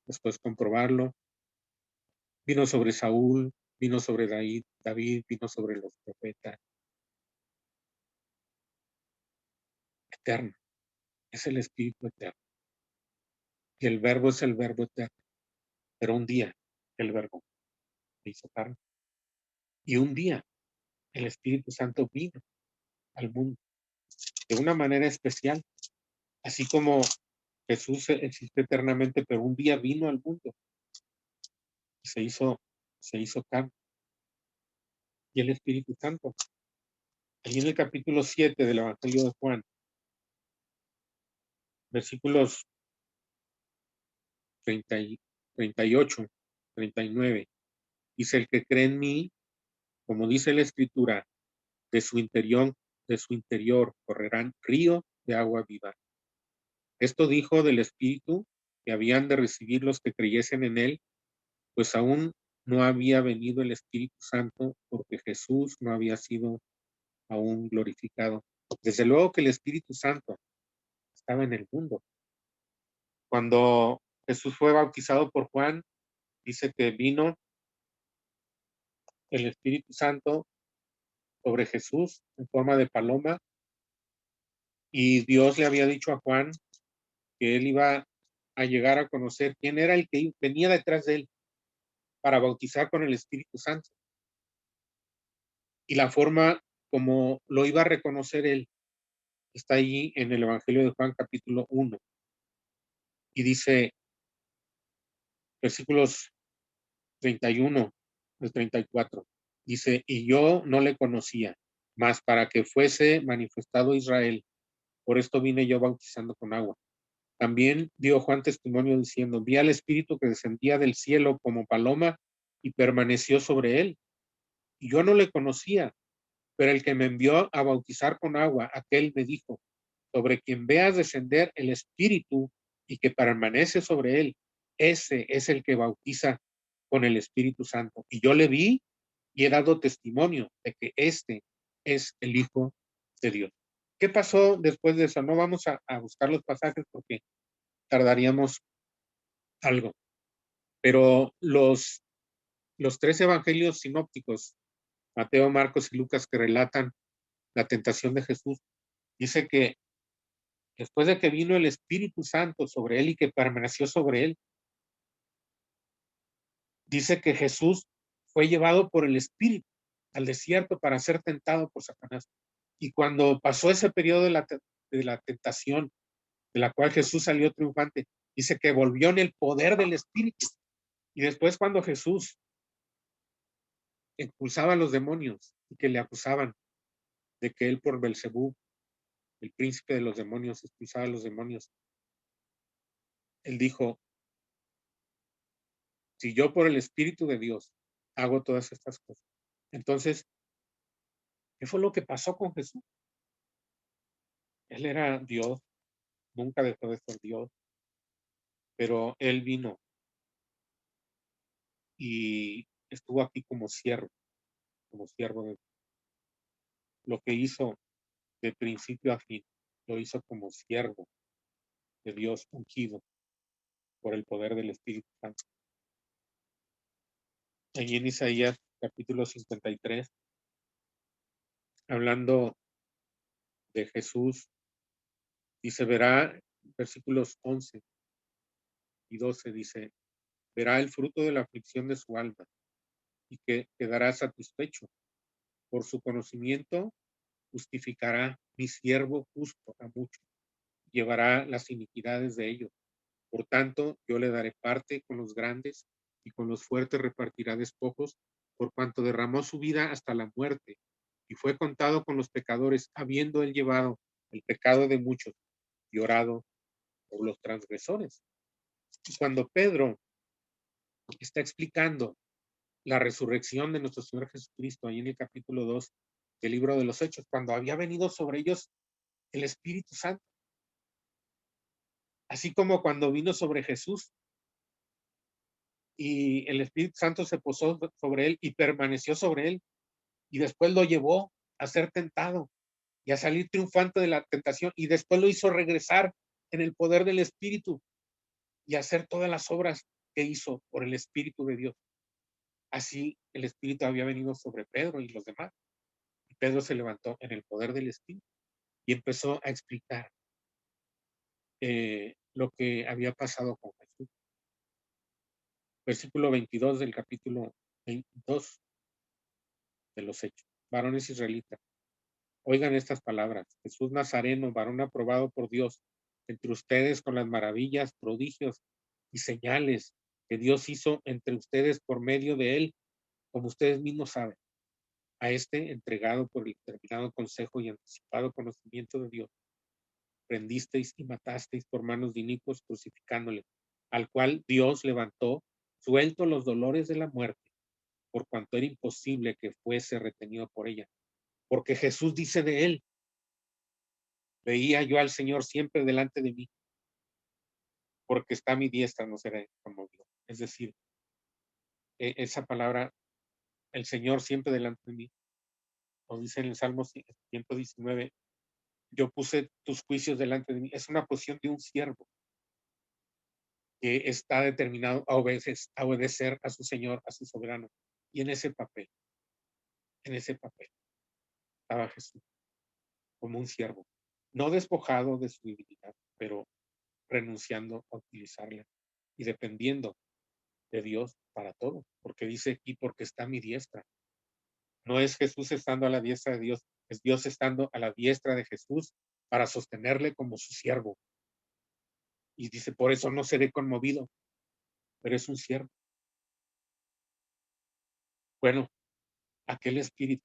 después comprobarlo. Vino sobre Saúl, vino sobre David, vino sobre los profetas. Eterno, es el Espíritu eterno. Y el Verbo es el Verbo eterno. Pero un día el Verbo se hizo carne. Y un día el Espíritu Santo vino al mundo de una manera especial, así como Jesús existe eternamente, pero un día vino al mundo y se hizo carne. Y el Espíritu Santo, ahí en el capítulo 7 del Evangelio de Juan, versículos 30 y 38, 39, dice: el que cree en mí, como dice la Escritura, de su interior correrán ríos de agua viva. Esto dijo del Espíritu que habían de recibir los que creyesen en él, pues aún no había venido el Espíritu Santo, porque Jesús no había sido aún glorificado. Desde luego que el Espíritu Santo estaba en el mundo. Cuando Jesús fue bautizado por Juan, dice que vino el Espíritu Santo sobre Jesús en forma de paloma, y Dios le había dicho a Juan que él iba a llegar a conocer quién era el que venía detrás de él para bautizar con el Espíritu Santo. Y la forma como lo iba a reconocer él está allí en el Evangelio de Juan capítulo 1. Y dice, versículos 31 al 34, dice: y yo no le conocía, mas para que fuese manifestado Israel, por esto vine yo bautizando con agua. También dio Juan testimonio diciendo: vi al Espíritu que descendía del cielo como paloma y permaneció sobre él. Y yo no le conocía, pero el que me envió a bautizar con agua, aquel me dijo: sobre quien veas descender el Espíritu y que permanece sobre él, ese es el que bautiza con el Espíritu Santo. Y yo le vi y he dado testimonio de que este es el Hijo de Dios. ¿Qué pasó después de eso? No vamos a buscar los pasajes porque tardaríamos algo. Pero los tres evangelios sinópticos, Mateo, Marcos y Lucas, que relatan la tentación de Jesús, dice que después de que vino el Espíritu Santo sobre él y que permaneció sobre él, dice que Jesús fue llevado por el Espíritu al desierto para ser tentado por Satanás. Y cuando pasó ese periodo de la tentación, de la cual Jesús salió triunfante, dice que volvió en el poder del Espíritu. Y después, cuando Jesús expulsaba a los demonios y que le acusaban de que él por Belcebú, el príncipe de los demonios, expulsaba a los demonios, él dijo: si yo por el Espíritu de Dios hago todas estas cosas. Entonces, ¿qué fue lo que pasó con Jesús? Él era Dios, nunca dejó de ser Dios, pero él vino y estuvo aquí como siervo de lo que hizo de principio a fin, lo hizo como siervo de Dios ungido por el poder del Espíritu Santo. Allí en Isaías capítulo 53, hablando de Jesús, dice, verá, versículos 11 y 12, dice: verá el fruto de la aflicción de su alma y que quedará satisfecho. Por su conocimiento justificará mi siervo justo a muchos, llevará las iniquidades de ellos. Por tanto, yo le daré parte con los grandes y con los fuertes repartirá despojos, por cuanto derramó su vida hasta la muerte y fue contado con los pecadores, habiendo él llevado el pecado de muchos y orado o los transgresores. Y cuando Pedro está explicando la resurrección de nuestro Señor Jesucristo, ahí en el capítulo 2 del libro de los Hechos, cuando había venido sobre ellos el Espíritu Santo, así como cuando vino sobre Jesús y el Espíritu Santo se posó sobre él y permaneció sobre él, y después lo llevó a ser tentado y a salir triunfante de la tentación, y después lo hizo regresar en el poder del Espíritu y hacer todas las obras que hizo por el Espíritu de Dios. Así el Espíritu había venido sobre Pedro y los demás. Y Pedro se levantó en el poder del Espíritu y empezó a explicar lo que había pasado con Jesús. Versículo 22 del capítulo 22 de los Hechos. Varones israelitas, oigan estas palabras. Jesús Nazareno, varón aprobado por Dios, entre ustedes con las maravillas, prodigios y señales que Dios hizo entre ustedes por medio de él, como ustedes mismos saben. A este, entregado por el determinado consejo y anticipado conocimiento de Dios, prendisteis y matasteis por manos de inicuos, crucificándole, al cual Dios levantó, suelto los dolores de la muerte, por cuanto era imposible que fuese retenido por ella. Porque Jesús dice de él, veía yo al Señor siempre delante de mí, porque está a mi diestra, no será conmovido. Es decir, esa palabra, el Señor siempre delante de mí, nos dice en el Salmo 119, yo puse tus juicios delante de mí. Es una posición de un siervo que está determinado a obedecer a su Señor, a su soberano. Y en ese papel estaba Jesús, como un siervo, no despojado de su divinidad, pero renunciando a utilizarla y dependiendo de Dios para todo, porque dice aquí, porque está a mi diestra. No es Jesús estando a la diestra de Dios, es Dios estando a la diestra de Jesús para sostenerle como su siervo. Y dice, por eso no seré conmovido, pero es un siervo. Bueno, aquel espíritu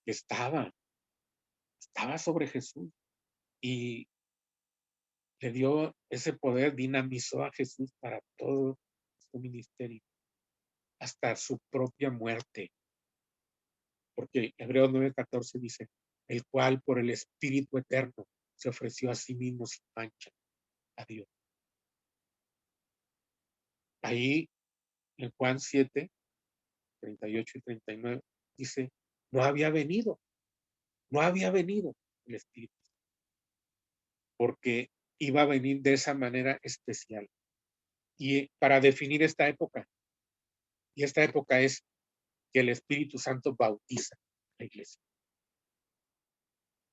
que estaba sobre Jesús y le dio ese poder, dinamizó a Jesús para todo su ministerio, hasta su propia muerte. Porque Hebreos 9:14 dice, el cual por el Espíritu Eterno se ofreció a sí mismo sin mancha a Dios. Ahí en Juan 7:38 y 39 dice, no había venido el Espíritu, porque iba a venir de esa manera especial. Y para definir esta época, y esta época es que el Espíritu Santo bautiza a la iglesia.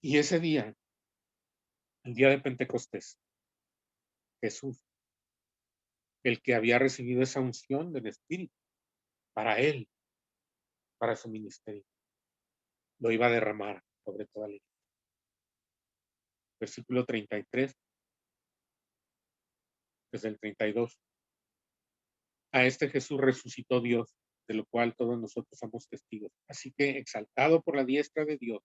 Y ese día, el día de Pentecostés, Jesús, el que había recibido esa unción del Espíritu para él, para su ministerio, lo iba a derramar sobre toda la iglesia. Versículo 33, desde el 32. A este Jesús resucitó Dios, de lo cual todos nosotros somos testigos. Así que, exaltado por la diestra de Dios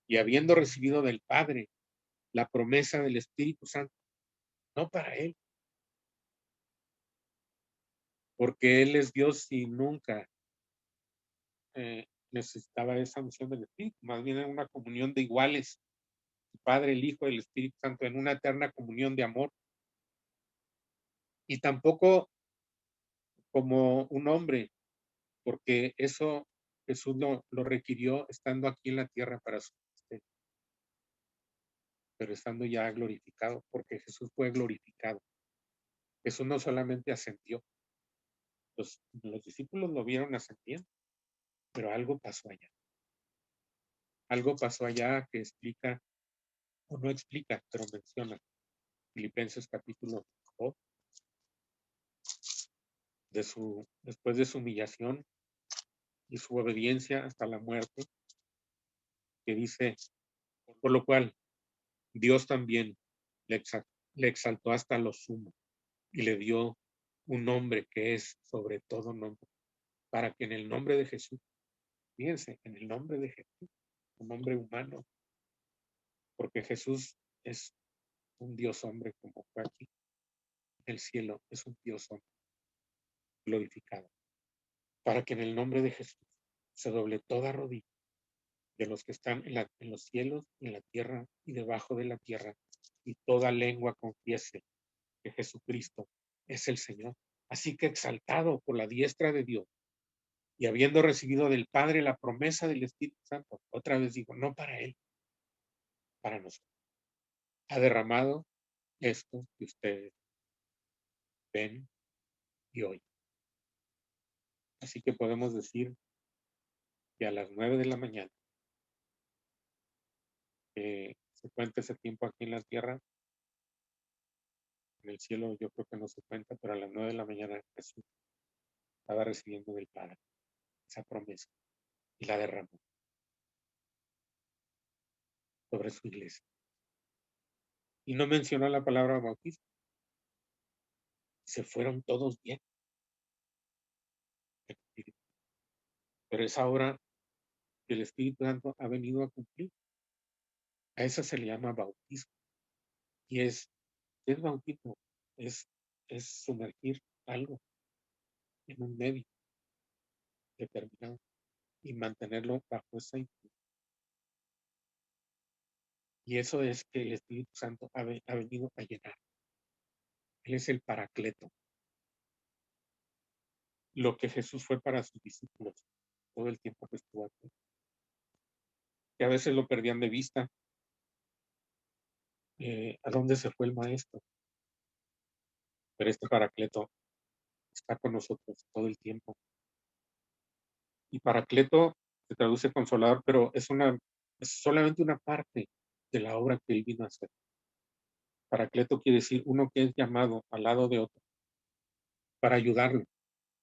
y habiendo recibido del Padre la promesa del Espíritu Santo, no para él, porque él es Dios y nunca necesitaba esa unción del Espíritu, más bien era una comunión de iguales, el Padre, el Hijo y el Espíritu Santo, en una eterna comunión de amor. Y tampoco como un hombre, porque eso Jesús lo requirió estando aquí en la tierra para su ministerio, pero estando ya glorificado, porque Jesús fue glorificado. Jesús no solamente ascendió, los discípulos lo vieron ascendiendo, pero algo pasó allá que explica, o no explica, pero menciona Filipenses capítulo 2, después de su humillación y su obediencia hasta la muerte, que dice, por lo cual Dios también le exaltó hasta lo sumo y le dio un nombre que es sobre todo nombre, para que en el nombre de Jesús, fíjense, en el nombre de Jesús, un nombre humano, porque Jesús es un Dios hombre como fue aquí. En el cielo es un Dios hombre glorificado, para que en el nombre de Jesús se doble toda rodilla de los que están en los cielos, en la tierra y debajo de la tierra, y toda lengua confiese que Jesucristo es el Señor. Así que exaltado por la diestra de Dios y habiendo recibido del Padre la promesa del Espíritu Santo, otra vez digo, no para Él, para nosotros. Ha derramado esto que ustedes ven y oyen. Así que podemos decir que a las 9 de la mañana, que se cuenta ese tiempo aquí en la tierra, en el cielo yo creo que no se cuenta, pero a las 9 de la mañana Jesús estaba recibiendo del Padre esa promesa y la derramó sobre su iglesia. Y no mencionó la palabra bautismo. Se fueron todos bien. Pero es ahora que el Espíritu Santo ha venido a cumplir. A eso se le llama bautismo. Y ¿qué es bautismo? Es, es sumergir algo en un medio determinado y mantenerlo bajo esa influencia. Y eso es que el Espíritu Santo ha venido a llenar. Él es el paracleto. Lo que Jesús fue para sus discípulos todo el tiempo que estuvo aquí. Que a veces lo perdían de vista. ¿A dónde se fue el maestro? Pero este paracleto está con nosotros todo el tiempo. Y paracleto se traduce consolador, pero es solamente una parte de la obra que él vino a hacer. Paracleto quiere decir uno que es llamado al lado de otro para ayudarlo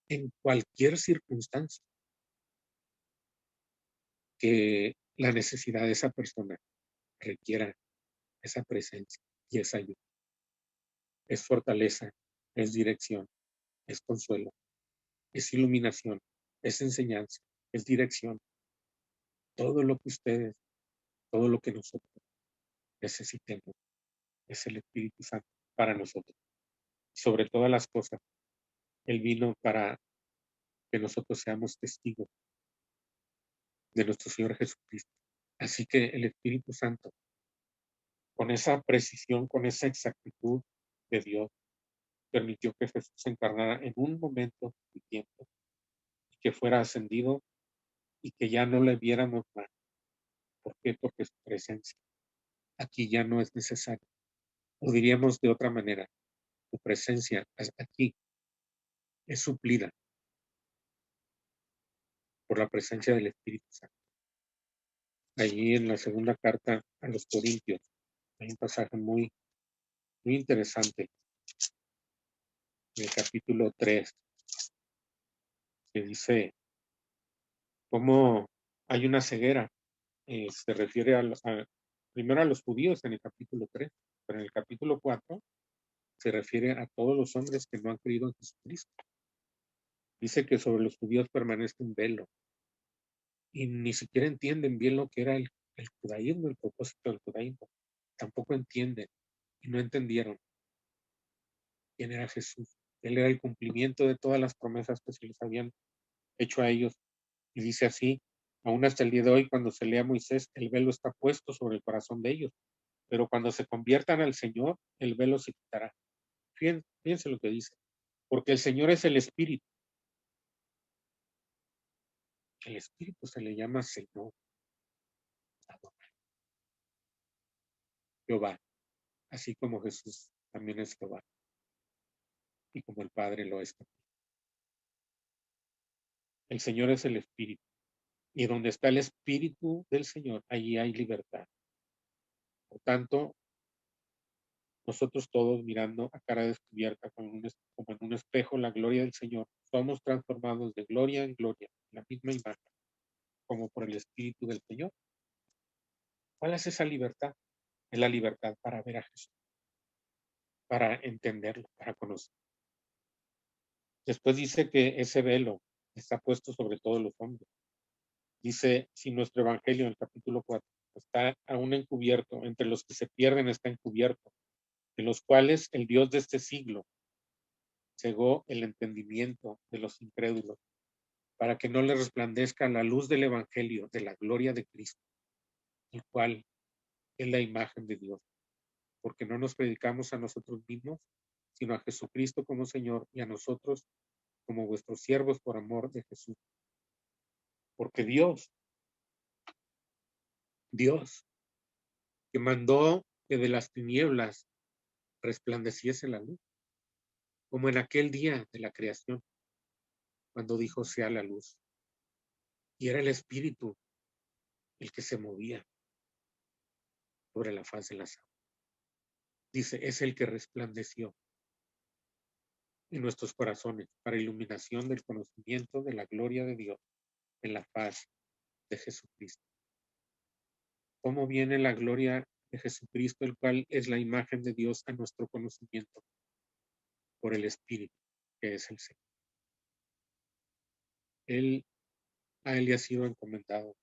en cualquier circunstancia que la necesidad de esa persona requiera esa presencia y esa ayuda. Es fortaleza, es dirección, es consuelo, es iluminación, es enseñanza, es dirección. Todo lo que ustedes, todo lo que nosotros necesitemos es el Espíritu Santo para nosotros. Sobre todas las cosas, Él vino para que nosotros seamos testigos de nuestro Señor Jesucristo. Así que el Espíritu Santo, con esa precisión, con esa exactitud de Dios, permitió que Jesús se encarnara en un momento de tiempo y que fuera ascendido y que ya no le viéramos más. ¿Por qué? Porque su presencia aquí ya no es necesaria. O diríamos de otra manera, su presencia aquí es suplida por la presencia del Espíritu Santo. Allí en la segunda carta a los Corintios hay un pasaje muy, muy interesante en el capítulo 3 que dice cómo hay una ceguera. Se refiere primero a los judíos en el capítulo 3, pero en el capítulo 4 se refiere a todos los hombres que no han creído en Jesucristo. Dice que sobre los judíos permanece un velo y ni siquiera entienden bien lo que era el judaísmo, el propósito del judaísmo. Tampoco entienden y no entendieron quién era Jesús. Él era el cumplimiento de todas las promesas que se les habían hecho a ellos. Y dice así, aún hasta el día de hoy, cuando se lea a Moisés, el velo está puesto sobre el corazón de ellos. Pero cuando se conviertan al Señor, el velo se quitará. Fíjense lo que dice. Porque el Señor es el Espíritu. El Espíritu se le llama Señor, Adonai, Jehová, así como Jesús también es Jehová y como el Padre lo es también. El Señor es el Espíritu. Y donde está el Espíritu del Señor, allí hay libertad. Por tanto, nosotros todos mirando a cara descubierta como en un espejo la gloria del Señor, somos transformados de gloria en gloria, en la misma imagen, como por el Espíritu del Señor. ¿Cuál es esa libertad? Es la libertad para ver a Jesús, para entenderlo, para conocerlo. Después dice que ese velo está puesto sobre todos los hombres. Dice, si nuestro evangelio en el capítulo 4 está aún encubierto, entre los que se pierden está encubierto, en los cuales el Dios de este siglo cegó el entendimiento de los incrédulos, para que no les resplandezca la luz del Evangelio de la gloria de Cristo, el cual es la imagen de Dios, porque no nos predicamos a nosotros mismos, sino a Jesucristo como Señor y a nosotros como vuestros siervos por amor de Jesús. Porque Dios, que mandó que de las tinieblas resplandeciese la luz, como en aquel día de la creación, cuando dijo sea la luz. Y era el Espíritu el que se movía sobre la faz de las aguas. Dice, es el que resplandeció en nuestros corazones para iluminación del conocimiento de la gloria de Dios en la faz de Jesucristo. ¿Cómo viene la gloria de Jesucristo, el cual es la imagen de Dios, a nuestro conocimiento? Por el Espíritu, que es el Señor. A Él le ha sido encomendada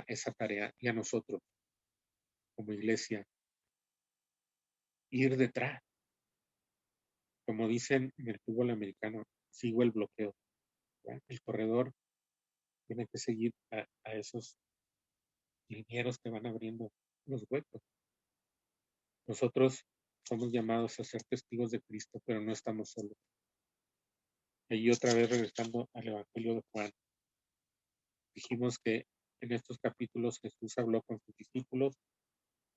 esa tarea, y a nosotros, como iglesia, ir detrás. Como dicen en el fútbol americano, sigo el bloqueo. ¿verdad? El corredor tiene que seguir a esos linieros que van abriendo los huecos. Nosotros somos llamados a ser testigos de Cristo, pero no estamos solos. Y otra vez regresando al Evangelio de Juan, dijimos que en estos capítulos Jesús habló con sus discípulos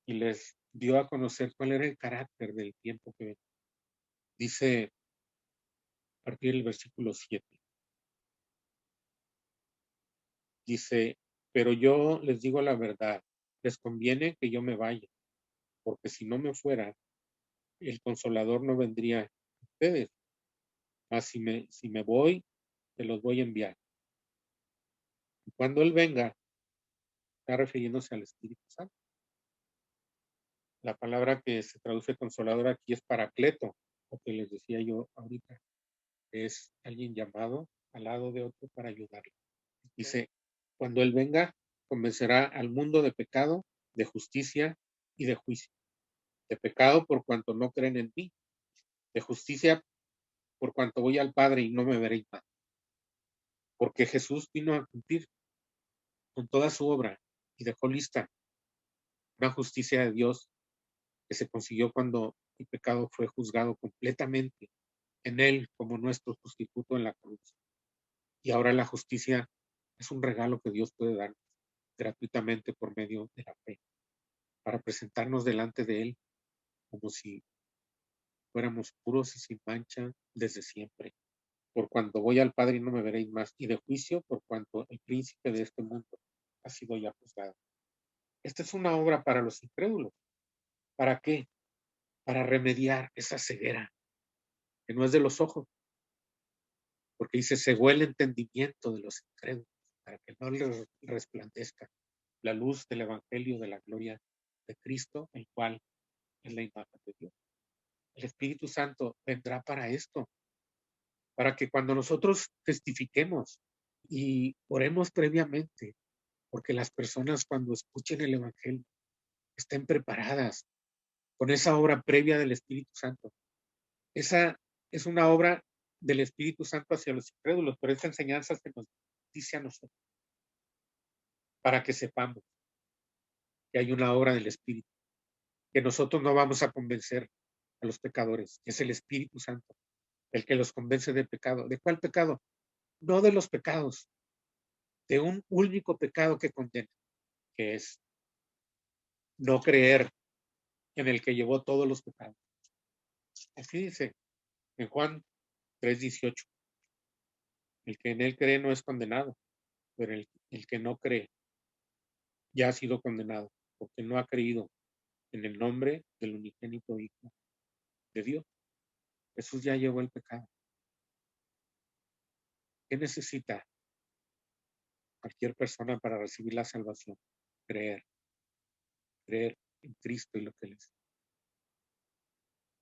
y les dio a conocer cuál era el carácter del tiempo que venía. Dice a partir del versículo 7, dice, pero yo les digo la verdad, les conviene que yo me vaya, porque si no me fuera, el Consolador no vendría a ustedes, mas si me voy, se los voy a enviar. Y cuando Él venga, está refiriéndose al Espíritu Santo. La palabra que se traduce consolador aquí es paracleto, lo que les decía yo ahorita, es alguien llamado al lado de otro para ayudarle. Dice, cuando Él venga, convencerá al mundo de pecado, de justicia y de juicio. De pecado por cuanto no creen en mí, de justicia por cuanto voy al Padre y no me veréis más. Porque Jesús vino a cumplir con toda su obra y dejó lista una justicia de Dios que se consiguió cuando el pecado fue juzgado completamente en Él como nuestro sustituto en la cruz. Y ahora la justicia es un regalo que Dios puede dar gratuitamente por medio de la fe, para presentarnos delante de Él como si fuéramos puros y sin mancha desde siempre. Por cuanto voy al Padre y no me veréis más, y de juicio por cuanto el príncipe de este mundo ha sido ya juzgado. Esta es una obra para los incrédulos. ¿Para qué? Para remediar esa ceguera, que no es de los ojos, porque dice, cegó el entendimiento de los incrédulos, para que no les resplandezca la luz del Evangelio de la gloria de Cristo, el cual es la imagen de Dios. El Espíritu Santo vendrá para esto, para que cuando nosotros testifiquemos y oremos previamente, porque las personas cuando escuchen el Evangelio estén preparadas con esa obra previa del Espíritu Santo. Esa es una obra del Espíritu Santo hacia los incrédulos, pero esa enseñanza se nos dice a nosotros, para que sepamos que hay una obra del Espíritu, que nosotros no vamos a convencer a los pecadores, es el Espíritu Santo el que los convence de pecado. ¿De cuál pecado? No de los pecados, de un único pecado que condena, que es no creer en el que llevó todos los pecados. Así dice en Juan 3:18. El que en él cree no es condenado, pero el que no cree ya ha sido condenado, porque no ha creído en el nombre del unigénito Hijo de Dios. Jesús ya llevó el pecado. ¿Qué necesita cualquier persona para recibir la salvación? Creer en Cristo y lo que Él es.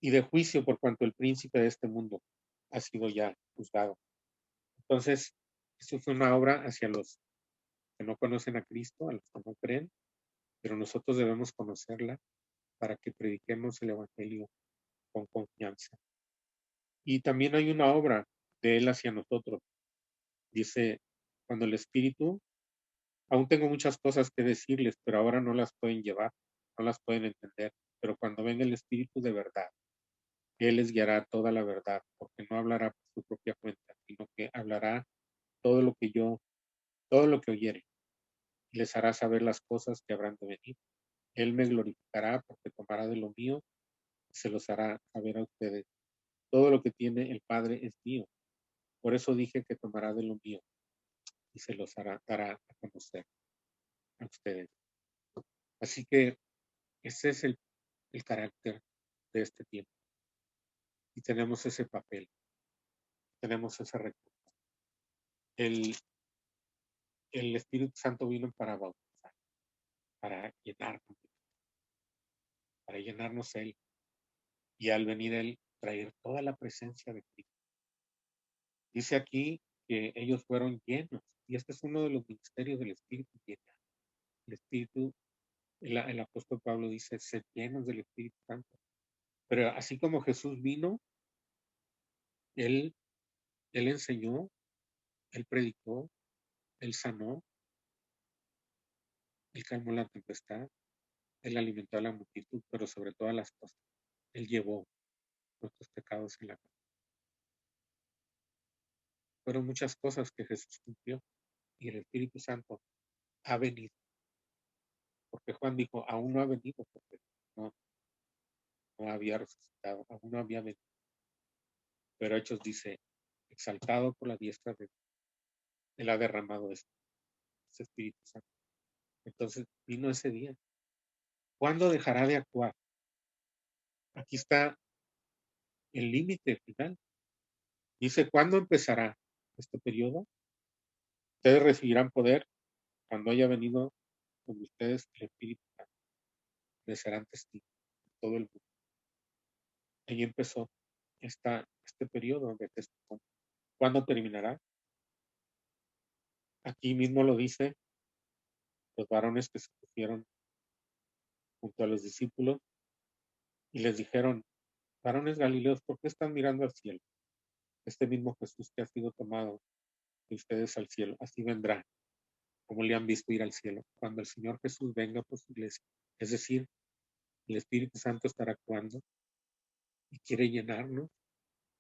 Y de juicio por cuanto el príncipe de este mundo ha sido ya juzgado. Entonces, eso fue una obra hacia los que no conocen a Cristo, a los que no creen, pero nosotros debemos conocerla para que prediquemos el Evangelio con confianza. Y también hay una obra de Él hacia nosotros. Dice, cuando el Espíritu, aún tengo muchas cosas que decirles, pero ahora no las pueden llevar, no las pueden entender. Pero cuando venga el Espíritu de verdad, Él les guiará toda la verdad, porque no hablará por su propia cuenta, sino que hablará todo todo lo que oyere, y les hará saber las cosas que habrán de venir. Él me glorificará porque tomará de lo mío y se los hará saber a ustedes. Todo lo que tiene el Padre es mío. Por eso dije que tomará de lo mío y se los dará a conocer a ustedes. Así que ese es el carácter de este tiempo. Y tenemos ese papel, tenemos ese recurso. El, el Espíritu Santo vino para bautizar, para llenarnos, para llenarnos Él. Y al venir Él, traer toda la presencia de Cristo. Dice aquí que ellos fueron llenos. Y este es uno de los ministerios del Espíritu, llenar. El Espíritu, el apóstol Pablo dice, ser llenos del Espíritu Santo. Pero así como Jesús vino, Él, él enseñó, Él predicó, Él sanó, Él calmó la tempestad, Él alimentó a la multitud, pero sobre todas las cosas, Él llevó nuestros pecados en la cruz. Fueron muchas cosas que Jesús cumplió y el Espíritu Santo ha venido. Porque Juan dijo, aún no ha venido, porque no, no había resucitado, aún no había venido. Pero Hechos dice, exaltado por la diestra de Dios, Él ha derramado ese Espíritu Santo. Entonces vino ese día. ¿Cuándo dejará de actuar? Aquí está el límite final. Dice, ¿cuándo empezará este periodo? Ustedes recibirán poder cuando haya venido con ustedes el Espíritu Santo. Les serán testigos de todo el mundo. Ahí empezó este periodo de testimonio. ¿Cuándo terminará? Aquí mismo lo dice, los varones que se pusieron junto a los discípulos y les dijeron, varones Galileos, ¿por qué están mirando al cielo? Este mismo Jesús que ha sido tomado de ustedes al cielo, así vendrá, como le han visto ir al cielo, cuando el Señor Jesús venga por su iglesia. Es decir, el Espíritu Santo estará actuando y quiere llenarnos,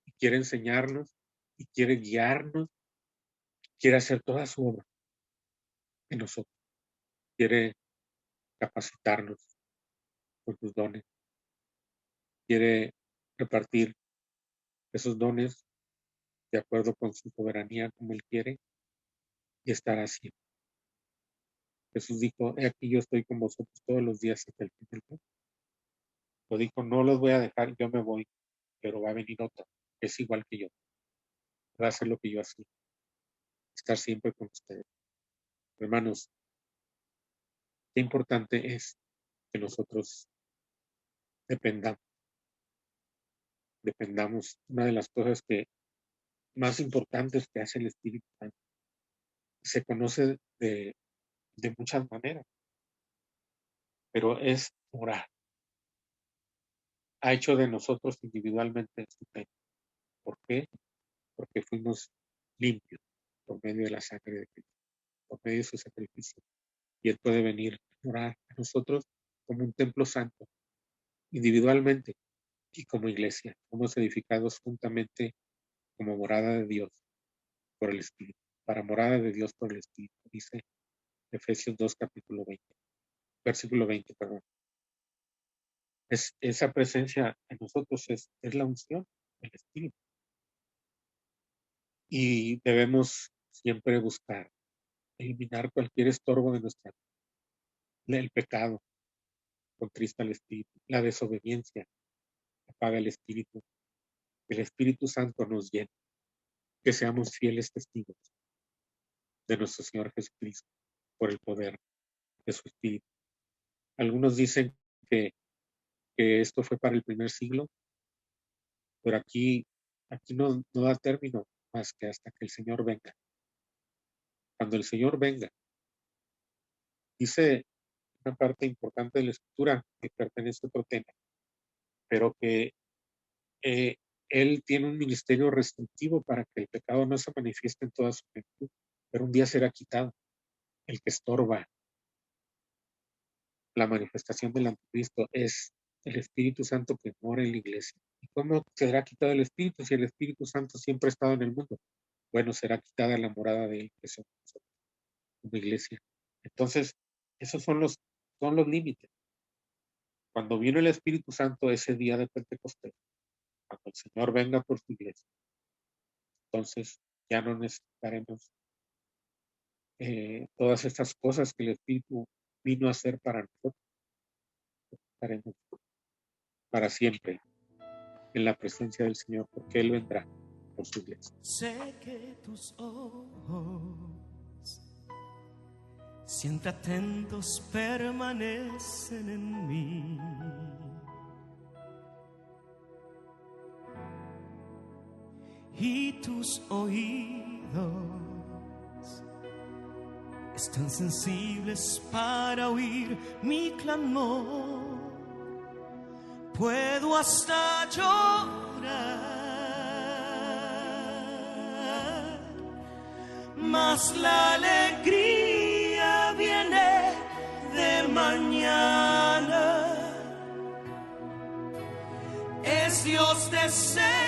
y quiere enseñarnos, y quiere guiarnos, quiere hacer toda su obra en nosotros, quiere capacitarnos con sus dones, quiere repartir esos dones de acuerdo con su soberanía como Él quiere y estará así. Jesús dijo, he aquí yo estoy con vosotros todos los días hasta el fin del mundo. Lo dijo, no los voy a dejar, yo me voy, pero va a venir otro, que es igual que yo, va a hacer lo que yo hacía, estar siempre con ustedes. Hermanos, qué importante es que nosotros dependamos. Una de las cosas que más importantes que hace el Espíritu Santo. Se conoce de muchas maneras, pero es orar. Ha hecho de nosotros individualmente su templo. ¿Por qué? Porque fuimos limpios por medio de la sangre de Cristo, por medio de su sacrificio. Y Él puede venir a orar a nosotros como un templo santo, individualmente y como iglesia. Somos edificados juntamente como morada de Dios por el Espíritu, para morada de Dios por el Espíritu, dice Efesios 2, capítulo 20, versículo 20, perdón. Esa presencia en nosotros es la unción, el Espíritu. Y debemos siempre buscar eliminar cualquier estorbo de nuestra vida. El pecado contrista al Espíritu, la desobediencia apaga el Espíritu. El Espíritu Santo nos llena, que seamos fieles testigos de nuestro Señor Jesucristo por el poder de su Espíritu. Algunos dicen que esto fue para el primer siglo, pero aquí no da término más que hasta que el Señor venga. Cuando el Señor venga, dice una parte importante de la escritura que pertenece a otro tema, pero que él tiene un ministerio restrictivo para que el pecado no se manifieste en toda su plenitud, pero un día será quitado. El que estorba la manifestación del anticristo es el Espíritu Santo que mora en la iglesia. ¿Y cómo será quitado el Espíritu si el Espíritu Santo siempre ha estado en el mundo? Bueno, será quitada la morada de él, que somos nosotros, como iglesia. Entonces, esos son los límites. Cuando vino el Espíritu Santo ese día de Pentecostés, cuando el Señor venga por su iglesia, entonces ya no necesitaremos todas estas cosas que el Espíritu vino a hacer para nosotros. Estaremos para siempre en la presencia del Señor, porque Él vendrá por su iglesia. Sé que tus ojos siempre atentos permanecen en mí. Y tus oídos están sensibles para oír mi clamor. Puedo hasta llorar, mas la alegría viene de mañana. Es Dios de ser